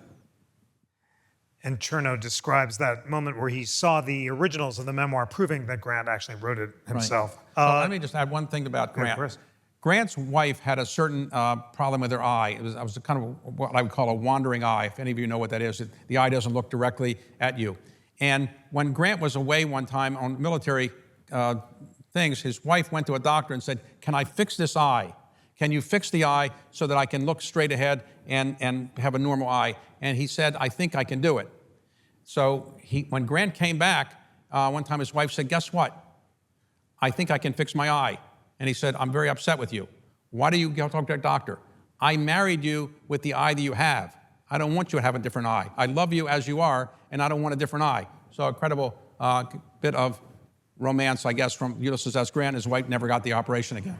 And Chernow describes that moment where he saw the originals of the memoir, proving that Grant actually wrote it himself. Right. So let me just add one thing about Grant. Grant's wife had a certain problem with her eye. It was kind of what I would call a wandering eye. If any of you know what that is, the eye doesn't look directly at you. And when Grant was away one time on military things, his wife went to a doctor and said, "Can I fix this eye? Can you fix the eye so that I can look straight ahead and have a normal eye?" And he said, "I think I can do it." So when Grant came back, one time his wife said, "Guess what? I think I can fix my eye." And he said, "I'm very upset with you. Why do you go talk to a doctor? I married you with the eye that you have. I don't want you to have a different eye. I love you as you are, and I don't want a different eye." So a incredible bit of romance, I guess, from Ulysses S. Grant. His wife never got the operation again.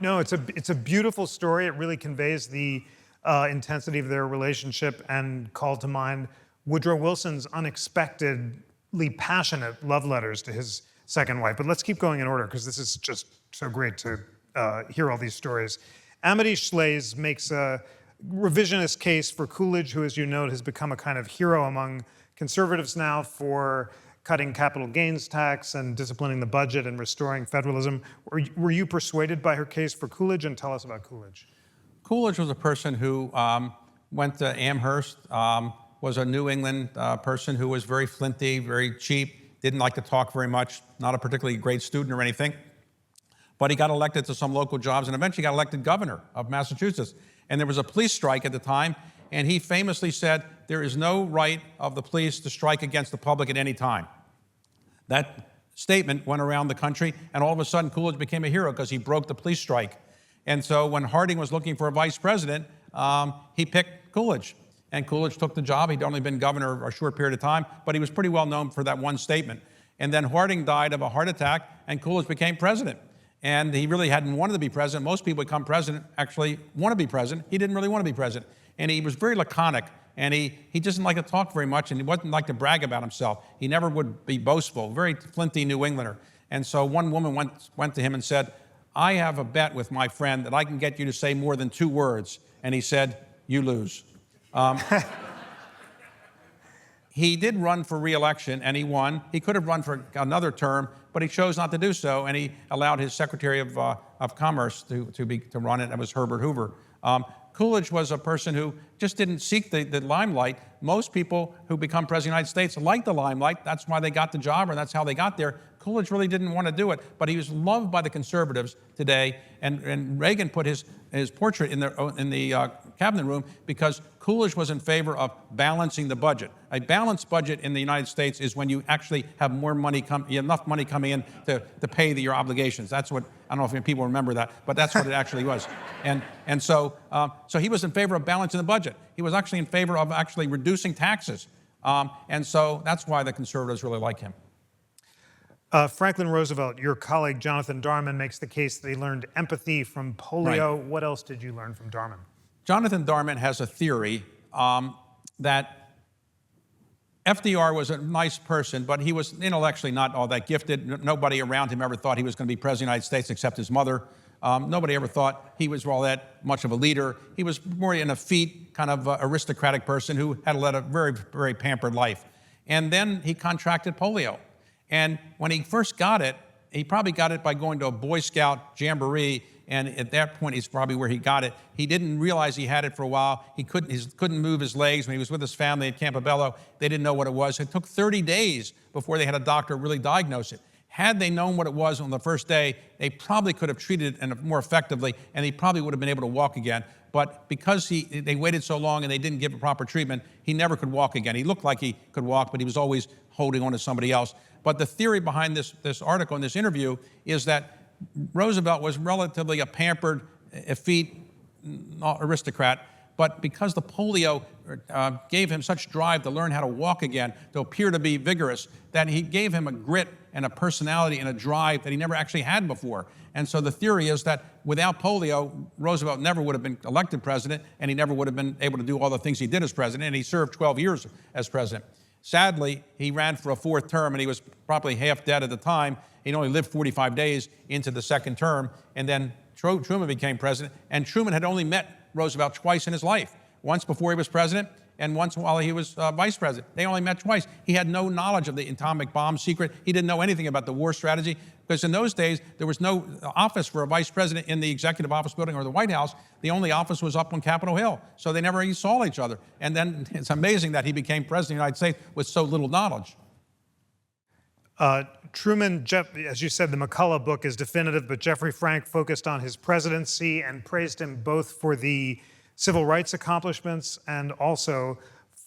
No, it's a beautiful story. It really conveys the intensity of their relationship and called to mind Woodrow Wilson's unexpectedly passionate love letters to his second wife. But let's keep going in order, because this is just so great to hear all these stories. Amity Shlaes makes a revisionist case for Coolidge, who, as you note, has become a kind of hero among conservatives now for cutting capital gains tax and disciplining the budget and restoring federalism. Were you persuaded by her case for Coolidge? And tell us about Coolidge. Coolidge was a person who went to Amherst, was a New England person who was very flinty, very cheap, didn't like to talk very much, not a particularly great student or anything. But he got elected to some local jobs and eventually got elected governor of Massachusetts. And there was a police strike at the time, and he famously said, "There is no right of the police to strike against the public at any time." That statement went around the country, and all of a sudden Coolidge became a hero because he broke the police strike. And so when Harding was looking for a vice president, he picked Coolidge. And Coolidge took the job. He'd only been governor a short period of time, but he was pretty well known for that one statement. And then Harding died of a heart attack, and Coolidge became president. And he really hadn't wanted to be president. Most people who become president actually want to be president. He didn't really want to be president. And he was very laconic, and he doesn't like to talk very much, and he wasn't like to brag about himself. He never would be boastful, very flinty New Englander. And so one woman went to him and said, "I have a bet with my friend that I can get you to say more than 2 words. And he said, "You lose." he did run for re-election, and he won. He could have run for another term, but he chose not to do so, and he allowed his Secretary of Commerce to run it. That was Herbert Hoover. Coolidge was a person who just didn't seek the limelight. Most people who become President of the United States like the limelight. That's why they got the job, or that's how they got there. Coolidge really didn't want to do it, but he was loved by the conservatives today, and Reagan put his portrait in the cabinet room because Coolidge was in favor of balancing the budget. A balanced budget in the United States is when you actually have more money enough money coming in to pay your obligations. That's what, I don't know if people remember that, but that's what it actually was. So he was in favor of balancing the budget. He was actually in favor of actually reducing taxes. And so that's why the conservatives really like him. Franklin Roosevelt, your colleague Jonathan Darman makes the case that he learned empathy from polio. Right. What else did you learn from Darman? Jonathan Darman has a theory that FDR was a nice person, but he was intellectually not all that gifted. Nobody around him ever thought he was going to be President of the United States except his mother. Nobody ever thought he was all that much of a leader. He was more an effete, kind of aristocratic person who had led a very, very pampered life. And then he contracted polio. And when he first got it, he probably got it by going to a Boy Scout jamboree, and at that point is probably where he got it. He didn't realize he had it for a while. He couldn't move his legs. When he was with his family at Campobello, they didn't know what it was. It took 30 days before they had a doctor really diagnose it. Had they known what it was on the first day, they probably could have treated it more effectively, and he probably would have been able to walk again. But because they waited so long and they didn't give it proper treatment, he never could walk again. He looked like he could walk, but he was always holding on to somebody else. But the theory behind this article and this interview is that Roosevelt was relatively a pampered, effete aristocrat, but because the polio gave him such drive to learn how to walk again, to appear to be vigorous, that he gave him a grit and a personality and a drive that he never actually had before. And so the theory is that without polio, Roosevelt never would have been elected president, and he never would have been able to do all the things he did as president, and he served 12 years as president. Sadly, he ran for a fourth term, and he was probably half dead at the time. He'd only lived 45 days into the second term, and then Truman became president, and Truman had only met Roosevelt twice in his life, once before he was president and once while he was vice president. They only met twice. He had no knowledge of the atomic bomb secret. He didn't know anything about the war strategy, because in those days, there was no office for a vice president in the executive office building or the White House. The only office was up on Capitol Hill, so they never even saw each other. And then it's amazing that he became president of the United States with so little knowledge. Truman, as you said, the McCullough book is definitive, but Jeffrey Frank focused on his presidency and praised him both for the civil rights accomplishments and also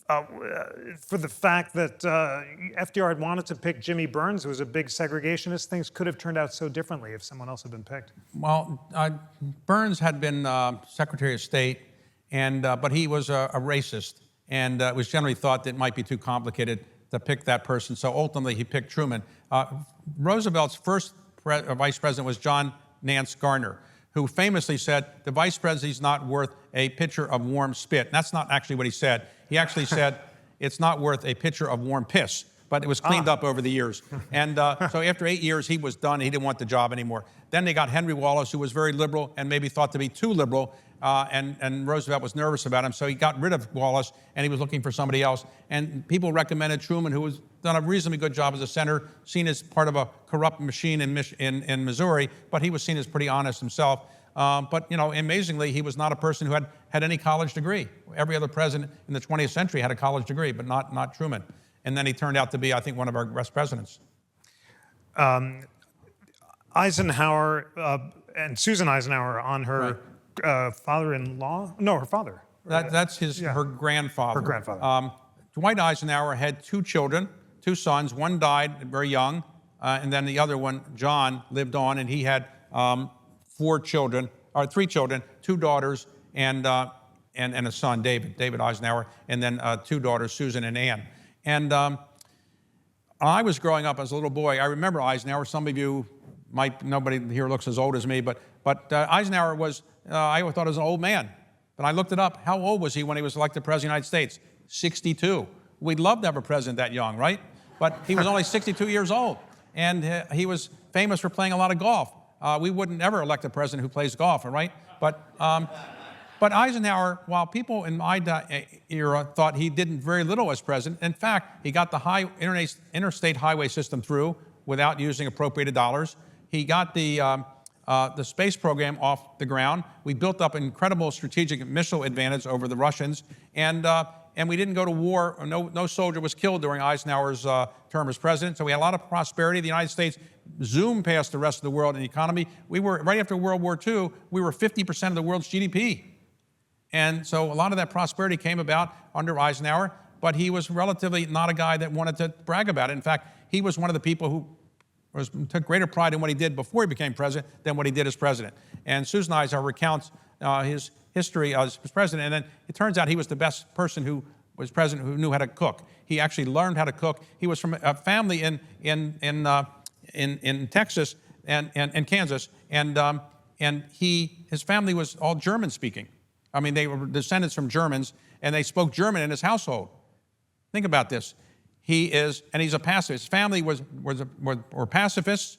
for the fact that FDR had wanted to pick Jimmy Burns, who was a big segregationist. Things could have turned out so differently if someone else had been picked. Well, Burns had been Secretary of State, but he was a racist, and it was generally thought that it might be too complicated to pick that person, so ultimately he picked Truman. Roosevelt's first vice president was John Nance Garner, who famously said, the vice presidency is not worth a pitcher of warm spit. And that's not actually what he said. He actually said, it's not worth a pitcher of warm piss, but it was cleaned up over the years. And so after 8 years, he was done. He didn't want the job anymore. Then they got Henry Wallace, who was very liberal and maybe thought to be too liberal, and Roosevelt was nervous about him, so he got rid of Wallace, and he was looking for somebody else. And people recommended Truman, who was done a reasonably good job as a senator, seen as part of a corrupt machine in Missouri, but he was seen as pretty honest himself. But, you know, amazingly, he was not a person who had any college degree. Every other president in the 20th century had a college degree, but not Truman. And then he turned out to be, I think, one of our best presidents. Eisenhower and Susan Eisenhower on her father-in-law? No, her father. That's her grandfather. Her grandfather. Dwight Eisenhower had two children, two sons. One died very young, and then the other one, John, lived on, and he had three children, two daughters, and a son, David Eisenhower, and then two daughters, Susan and Ann. And I was growing up as a little boy. I remember Eisenhower. Some of you nobody here looks as old as me, but Eisenhower was, I thought he was an old man. But I looked it up. How old was he when he was elected president of the United States? 62. We'd love to have a president that young, right? But he was only 62 years old. And he was famous for playing a lot of golf. We wouldn't ever elect a president who plays golf, right? But But Eisenhower, while people in my era thought he did very little as president, in fact, he got the interstate highway system through without using appropriated dollars. He got the space program off the ground. We built up an incredible strategic missile advantage over the Russians, and we didn't go to war. No soldier was killed during Eisenhower's term as president. So we had a lot of prosperity. The United States zoomed past the rest of the world in the economy. We were, right after World War II, we were 50% of the world's GDP. And so a lot of that prosperity came about under Eisenhower, but he was relatively not a guy that wanted to brag about it. In fact, he was one of the people who took greater pride in what he did before he became president than what he did as president. And Susan Eisenhower recounts his history as president, and then it turns out he was the best person who was president who knew how to cook. He actually learned how to cook. He was from a family in Texas and Kansas, and his family was all German speaking. I mean, they were descendants from Germans, and they spoke German in his household. Think about this. He's a pacifist. His family were pacifists,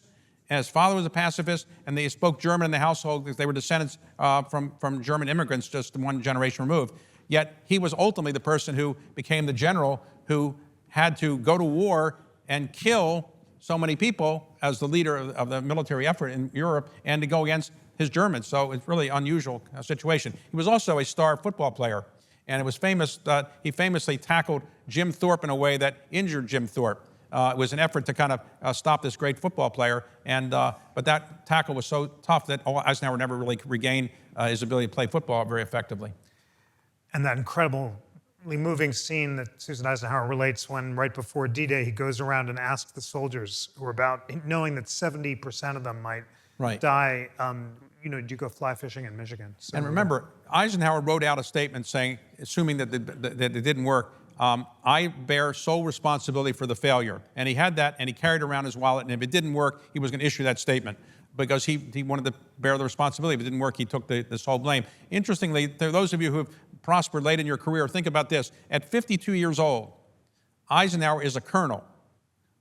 and his father was a pacifist, and they spoke German in the household because they were descendants from German immigrants just one generation removed. Yet he was ultimately the person who became the general who had to go to war and kill so many people as the leader of the military effort in Europe and to go against his Germans. So it's really unusual situation. He was also a star football player. And it was famous that he famously tackled Jim Thorpe in a way that injured Jim Thorpe. It was an effort to kind of stop this great football player. But that tackle was so tough that Eisenhower never really regained his ability to play football very effectively. And that incredibly moving scene that Susan Eisenhower relates when right before D-Day he goes around and asks the soldiers who are about, knowing that 70% of them might die, did you go fly fishing in Michigan? So and remember, Eisenhower wrote out a statement saying, assuming that it didn't work, I bear sole responsibility for the failure. And he had that, and he carried around his wallet, and if it didn't work, he was going to issue that statement because he wanted to bear the responsibility. If it didn't work, he took this whole blame. Interestingly, there are those of you who have prospered late in your career, think about this. At 52 years old, Eisenhower is a colonel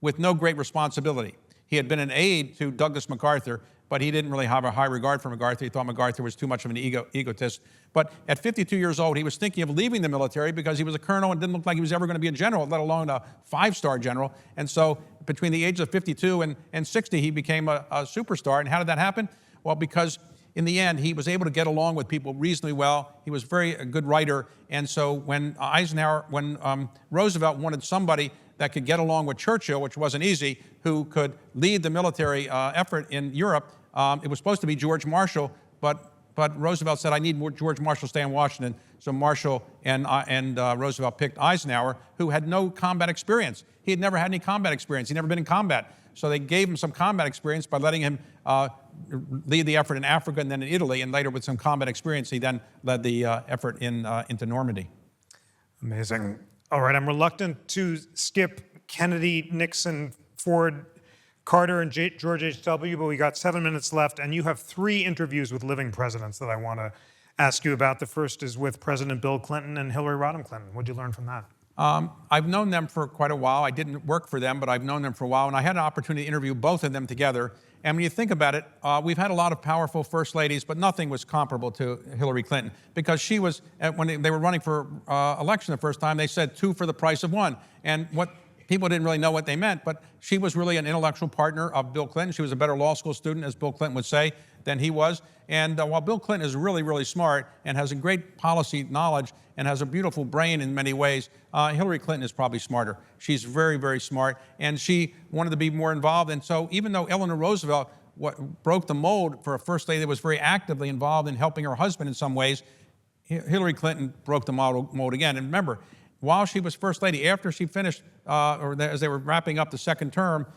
with no great responsibility. He had been an aide to Douglas MacArthur, but he didn't really have a high regard for MacArthur. He thought MacArthur was too much of an egotist. But at 52 years old, he was thinking of leaving the military because he was a colonel and didn't look like he was ever going to be a general, let alone a five-star general. And so between the ages of 52 and 60, he became a superstar. And how did that happen? Well, because in the end, he was able to get along with people reasonably well. He was a good writer. And so when Roosevelt wanted somebody that could get along with Churchill, which wasn't easy, who could lead the military effort in Europe. It was supposed to be George Marshall, but Roosevelt said, I need George Marshall to stay in Washington. So Marshall and Roosevelt picked Eisenhower, who had no combat experience. He had never had any combat experience. He'd never been in combat. So they gave him some combat experience by letting him lead the effort in Africa and then in Italy, and later with some combat experience, he then led the effort into Normandy. Amazing. All right, I'm reluctant to skip Kennedy, Nixon, Ford, Carter, and George H.W., but we got 7 minutes left, and you have 3 interviews with living presidents that I want to ask you about. The first is with President Bill Clinton and Hillary Rodham Clinton. What did you learn from that? I've known them for quite a while. I didn't work for them, but I've known them for a while, and I had an opportunity to interview both of them together. And when you think about it, we've had a lot of powerful first ladies, but nothing was comparable to Hillary Clinton because she was, when they were running for election the first time, they said 2 for the price of 1. And what people didn't really know what they meant, but she was really an intellectual partner of Bill Clinton. She was a better law school student, as Bill Clinton would say, than he was. And while Bill Clinton is really, really smart and has a great policy knowledge and has a beautiful brain in many ways, Hillary Clinton is probably smarter. She's very, very smart, and she wanted to be more involved. And so even though Eleanor Roosevelt broke the mold for a first lady that was very actively involved in helping her husband in some ways, Hillary Clinton broke the mold again. And remember, while she was first lady, after she finished, as they were wrapping up the second term,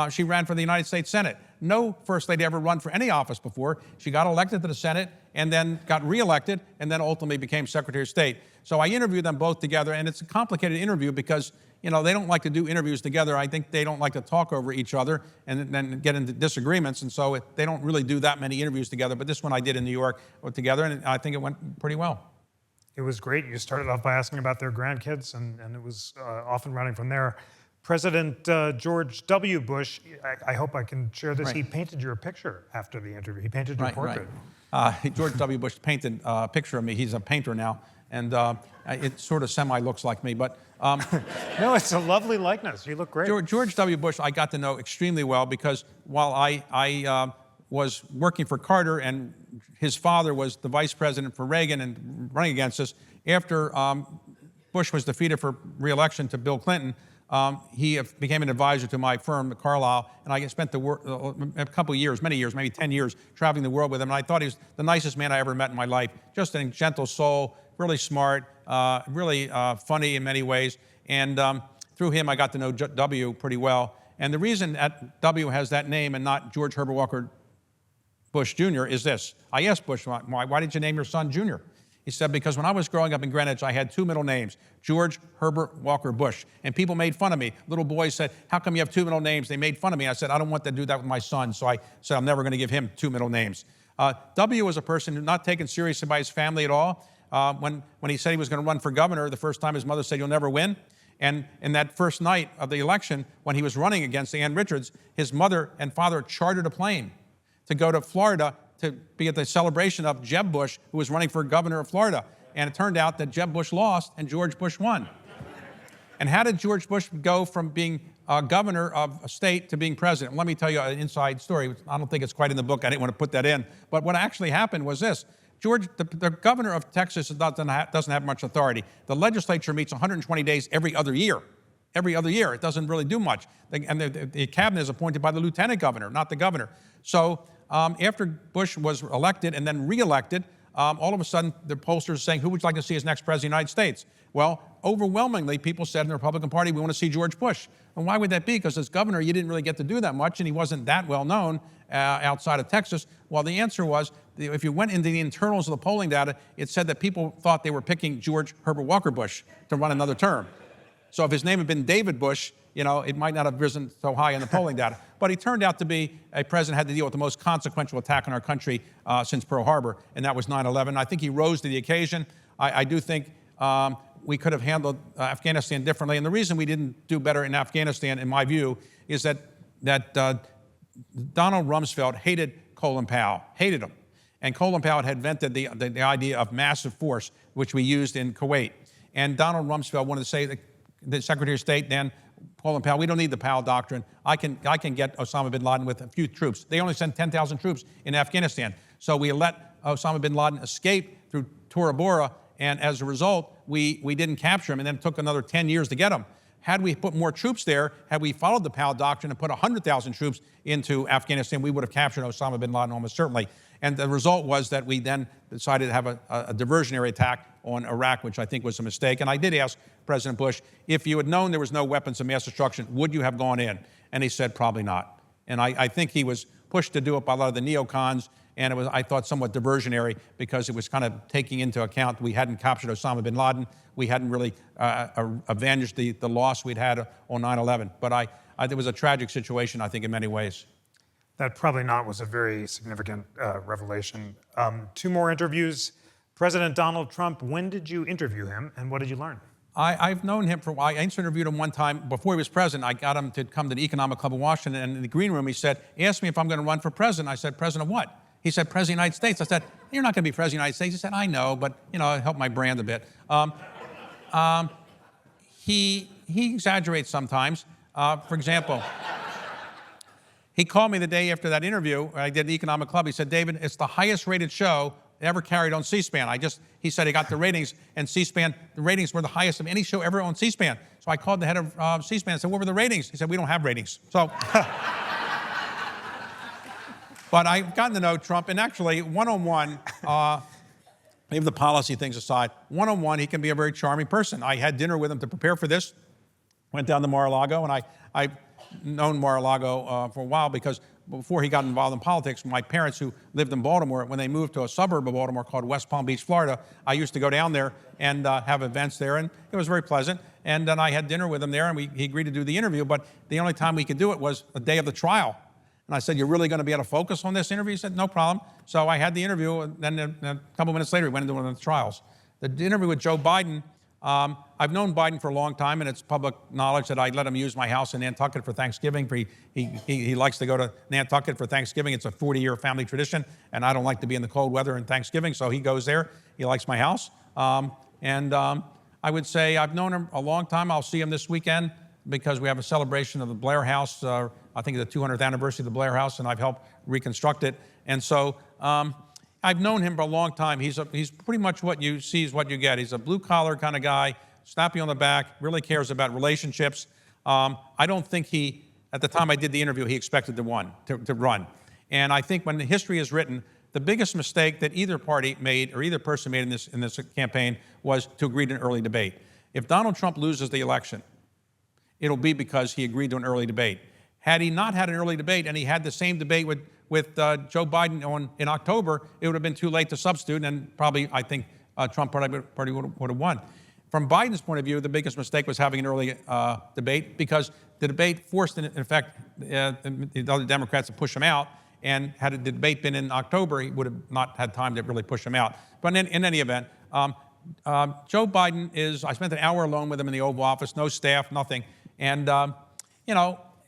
she ran for the United States Senate. No first lady ever run for any office before. She got elected to the Senate and then got reelected and then ultimately became Secretary of State. So I interviewed them both together, and it's a complicated interview because they don't like to do interviews together. I think they don't like to talk over each other and then get into disagreements, and so they don't really do that many interviews together. But this one I did in New York together, and I think it went pretty well. It was great. You started off by asking about their grandkids, and it was often running from there. President George W. Bush, I hope I can share this. Right. He painted your picture after the interview. He painted your portrait. George W. Bush painted a picture of me. He's a painter now, and it sort of semi-looks like me. But No, it's a lovely likeness. You look great. George W. Bush, I got to know extremely well because while I was working for Carter and his father was the vice president for Reagan and running against us, after Bush was defeated for re-election to Bill Clinton, he became an advisor to my firm, the Carlyle, and I spent a couple of years, many years, maybe 10 years, traveling the world with him. And I thought he was the nicest man I ever met in my life. Just a gentle soul, really smart, really funny in many ways. And through him, I got to know W pretty well. And the reason that W has that name and not George Herbert Walker Bush Jr. is this. I asked Bush, why did you name your son Jr.? He said, because when I was growing up in Greenwich, I had two middle names, George Herbert Walker Bush. And people made fun of me. Little boys said, how come you have two middle names? They made fun of me. I said, I don't want to do that with my son. So I said, I'm never going to give him two middle names. W was a person who not taken seriously by his family at all. When he said he was going to run for governor, the first time his mother said, you'll never win. And in that first night of the election, when he was running against Ann Richards, his mother and father chartered a plane to go to Florida to be at the celebration of Jeb Bush, who was running for governor of Florida. And it turned out that Jeb Bush lost and George Bush won. And how did George Bush go from being governor of a state to being president? Let me tell you an inside story. I don't think it's quite in the book. I didn't want to put that in. But what actually happened was this. The governor of Texas doesn't have much authority. The legislature meets 120 days every other year. Every other year. It doesn't really do much. And the cabinet is appointed by the lieutenant governor, not the governor. So after Bush was elected and then reelected, all of a sudden the pollsters are saying, who would you like to see as next president of the United States? Well, overwhelmingly, people said in the Republican Party, we want to see George Bush. And why would that be? Because as governor, you didn't really get to do that much, and he wasn't that well known outside of Texas. Well, the answer was, if you went into the internals of the polling data, it said that people thought they were picking George Herbert Walker Bush to run another term. So if his name had been David Bush, it might not have risen so high in the polling data. But he turned out to be a president who had to deal with the most consequential attack on our country since Pearl Harbor, and that was 9/11. I think he rose to the occasion. I do think we could have handled Afghanistan differently. And the reason we didn't do better in Afghanistan, in my view, is that Donald Rumsfeld hated Colin Powell, hated him. And Colin Powell had invented the idea of massive force, which we used in Kuwait. And Donald Rumsfeld wanted to say, the Secretary of State then, Colin Powell, we don't need the Powell Doctrine. I can get Osama bin Laden with a few troops. They only sent 10,000 troops in Afghanistan. So we let Osama bin Laden escape through Tora Bora, and as a result, we didn't capture him, and then it took another 10 years to get him. Had we put more troops there, had we followed the Powell Doctrine and put 100,000 troops into Afghanistan, we would have captured Osama bin Laden almost certainly. And the result was that we then decided to have a diversionary attack on Iraq, which I think was a mistake. And I did ask President Bush, if you had known there was no weapons of mass destruction, would you have gone in? And he said, probably not. And I think he was pushed to do it by a lot of the neocons, and it was, I thought, somewhat diversionary because it was kind of taking into account we hadn't captured Osama bin Laden. We hadn't really avenged the loss we'd had on 9/11. But it was a tragic situation, I think, in many ways. That probably not was a very significant revelation. Two more interviews. President Donald Trump, when did you interview him and what did you learn? I've known him for a while. I interviewed him one time before he was president. I got him to come to the Economic Club of Washington, and in the green room he said, ask me if I'm going to run for president. I said, president of what? He said, president of the United States. I said, you're not going to be president of the United States. He said, I know, but it helped my brand a bit. He exaggerates sometimes. For example, he called me the day after that interview. I did the Economic Club. He said, David, it's the highest rated show ever carried on C-SPAN. He said he got the ratings, and C-SPAN, the ratings were the highest of any show ever on C-SPAN. So I called the head of C-SPAN and said, what were the ratings? He said, we don't have ratings. So, but I've gotten to know Trump, and actually, one-on-one, leave the policy things aside, one-on-one, he can be a very charming person. I had dinner with him to prepare for this, went down to Mar-a-Lago, and I've known Mar-a-Lago for a while because before he got involved in politics, my parents who lived in Baltimore, when they moved to a suburb of Baltimore called West Palm Beach, Florida, I used to go down there and have events there, and it was very pleasant. And then I had dinner with him there, and he agreed to do the interview, but the only time we could do it was the day of the trial. And I said, you're really going to be able to focus on this interview? He said, no problem. So I had the interview, and then a couple minutes later, we went into one of the trials. The interview with Joe Biden, I've known Biden for a long time, and it's public knowledge that I let him use my house in Nantucket for Thanksgiving. He likes to go to Nantucket for Thanksgiving. It's a 40-year family tradition, and I don't like to be in the cold weather in Thanksgiving, so he goes there. He likes my house. I would say I've known him a long time. I'll see him this weekend because we have a celebration of the Blair House. I think it's the 200th anniversary of the Blair House, and I've helped reconstruct it. And so I've known him for a long time. He's pretty much what you see is what you get. He's a blue-collar kind of guy, snappy on the back, really cares about relationships. I don't think at the time I did the interview, he expected to run. And I think when the history is written, the biggest mistake that either party made or either person made in this campaign was to agree to an early debate. If Donald Trump loses the election, it'll be because he agreed to an early debate. Had he not had an early debate and he had the same debate with Joe Biden in October, it would have been too late to substitute, and probably, I think, Trump party would have won. From Biden's point of view, the biggest mistake was having an early debate because the debate forced, in effect, the other Democrats to push him out, and had the debate been in October, he would have not had time to really push him out. But in any event, Joe Biden I spent an hour alone with him in the Oval Office, no staff, nothing. And,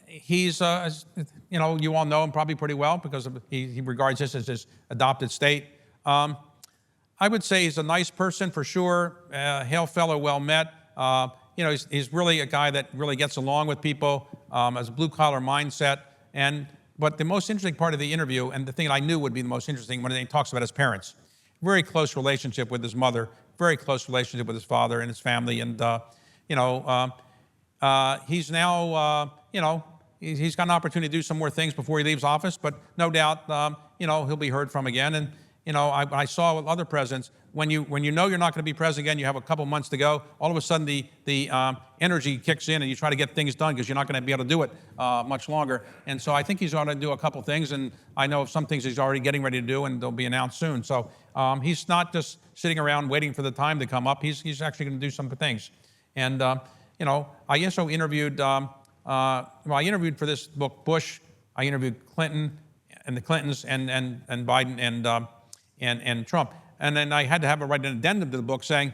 he's, you all know him probably pretty well because he regards this as his adopted state. I would say he's a nice person for sure, hail fellow, well met. He's really a guy that really gets along with people, has a blue-collar mindset. But the most interesting part of the interview, and the thing that I knew would be the most interesting, when he talks about his parents. Very close relationship with his mother, very close relationship with his father and his family. And, he's now, he's got an opportunity to do some more things before he leaves office, but no doubt, he'll be heard from again. And, I saw with other presidents, when you know you're not going to be president again, you have a couple months to go, all of a sudden the energy kicks in and you try to get things done because you're not going to be able to do it much longer. And so I think he's going to do a couple things, and I know some things he's already getting ready to do, and they'll be announced soon. So he's not just sitting around waiting for the time to come up. He's actually going to do some things. And, I also interviewed, I interviewed for this book Bush, I interviewed Clinton and the Clintons and Biden and Trump. And then I had to write an addendum to the book saying,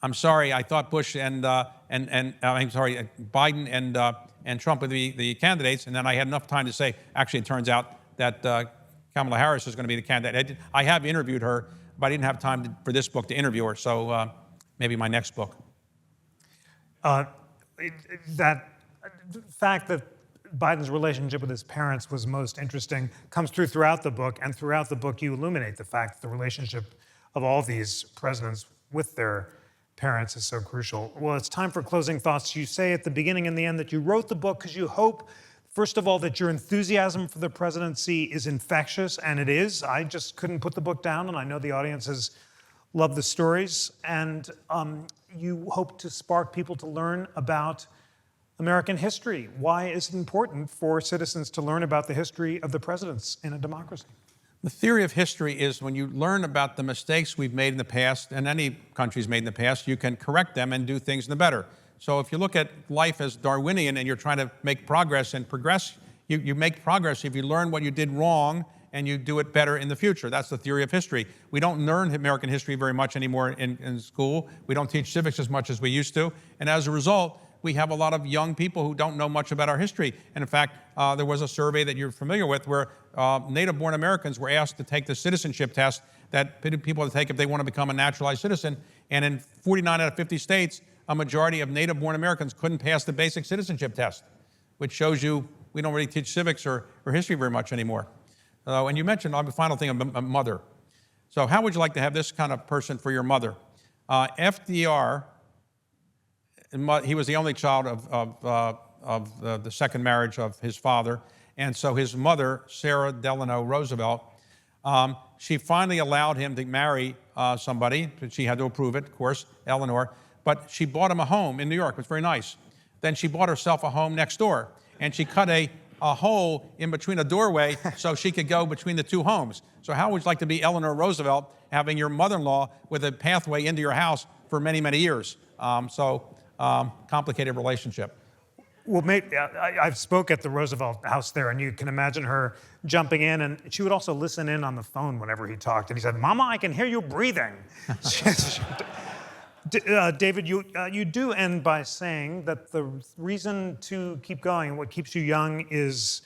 I'm sorry, I thought Bush I'm sorry, Biden and Trump would be the candidates. And then I had enough time to say, actually, it turns out that Kamala Harris is going to be the candidate. I have interviewed her, but I didn't have time for this book to interview her. So maybe my next book. That fact that Biden's relationship with his parents was most interesting comes throughout the book, and throughout the book you illuminate the fact that the relationship of all these presidents with their parents is so crucial. Well, it's time for closing thoughts. You say at the beginning and the end that you wrote the book because you hope, first of all, that your enthusiasm for the presidency is infectious, and it is. I just couldn't put the book down, and I know the audience has loved the stories. And you hope to spark people to learn about American history. Why is it important for citizens to learn about the history of the presidents in a democracy? The theory of history is when you learn about the mistakes we've made in the past, and any country's made in the past, you can correct them and do things in the better. So if you look at life as Darwinian and you're trying to make progress and progress, you make progress if you learn what you did wrong and you do it better in the future. That's the theory of history. We don't learn American history very much anymore in school. We don't teach civics as much as we used to. And as a result, we have a lot of young people who don't know much about our history. And in fact, there was a survey that you're familiar with where native-born Americans were asked to take the citizenship test that people have to take if they want to become a naturalized citizen. And in 49 out of 50 states, a majority of native-born Americans couldn't pass the basic citizenship test, which shows you we don't really teach civics or history very much anymore. And you mentioned, the final thing, a mother. So how would you like to have this kind of person for your mother? FDR, he was the only child of the second marriage of his father. And so his mother, Sarah Delano Roosevelt, she finally allowed him to marry somebody. She had to approve it, of course, Eleanor. But she bought him a home in New York. It was very nice. Then she bought herself a home next door. And she cut a hole in between a doorway so she could go between the two homes. So how would you like to be Eleanor Roosevelt, having your mother-in-law with a pathway into your house for many, many years? Complicated relationship. Well, I spoke at the Roosevelt house there, and you can imagine her jumping in, and she would also listen in on the phone whenever he talked. And he said, "Mama, I can hear you breathing." David, you do end by saying that the reason to keep going, what keeps you young, is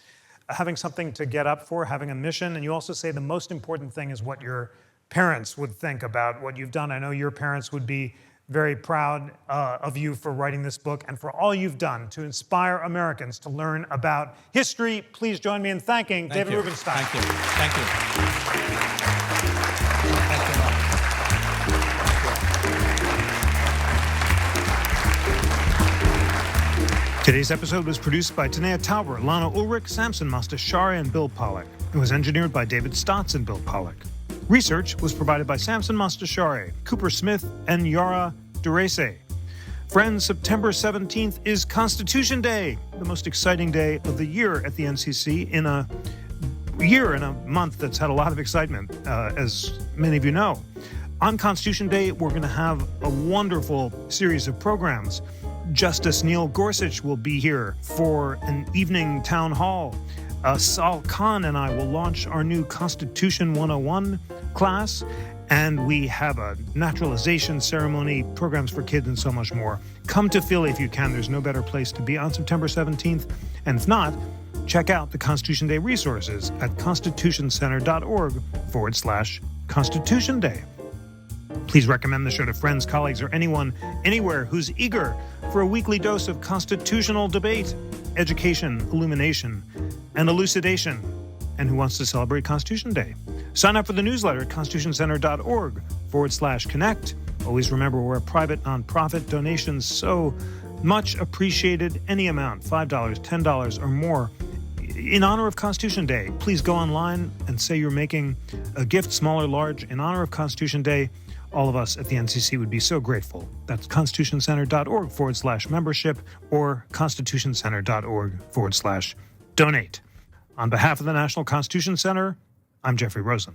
having something to get up for, having a mission. And you also say the most important thing is what your parents would think about what you've done. I know your parents would be very proud of you for writing this book and for all you've done to inspire Americans to learn about history. Please join me in thanking David Rubenstein. Thank you. Thank you. Today's episode was produced by Tanea Tauber, Lana Ulrich, Samson Mastashari, and Bill Pollack. It was engineered by David Stotts and Bill Pollack. Research was provided by Samson Mastashari, Cooper Smith, and Yara Durese. Friends, September 17th is Constitution Day, the most exciting day of the year at the NCC in a month that's had a lot of excitement, as many of you know. On Constitution Day, we're going to have a wonderful series of programs. Justice Neil Gorsuch will be here for an evening town hall. Sal Khan and I will launch our new Constitution 101 class, and we have a naturalization ceremony, programs for kids, and so much more. Come to Philly if you can. There's no better place to be on September 17th. And if not, check out the Constitution Day resources at constitutioncenter.org/Constitution Day. Please recommend the show to friends, colleagues, or anyone, anywhere who's eager for a weekly dose of constitutional debate, education, illumination, and elucidation, and who wants to celebrate Constitution Day. Sign up for the newsletter at constitutioncenter.org/connect. Always remember, we're a private nonprofit. Donations so much appreciated. Any amount, $5, $10, or more. In honor of Constitution Day, please go online and say you're making a gift, small or large, in honor of Constitution Day. All of us at the NCC would be so grateful. That's constitutioncenter.org/membership or constitutioncenter.org/donate. On behalf of the National Constitution Center, I'm Jeffrey Rosen.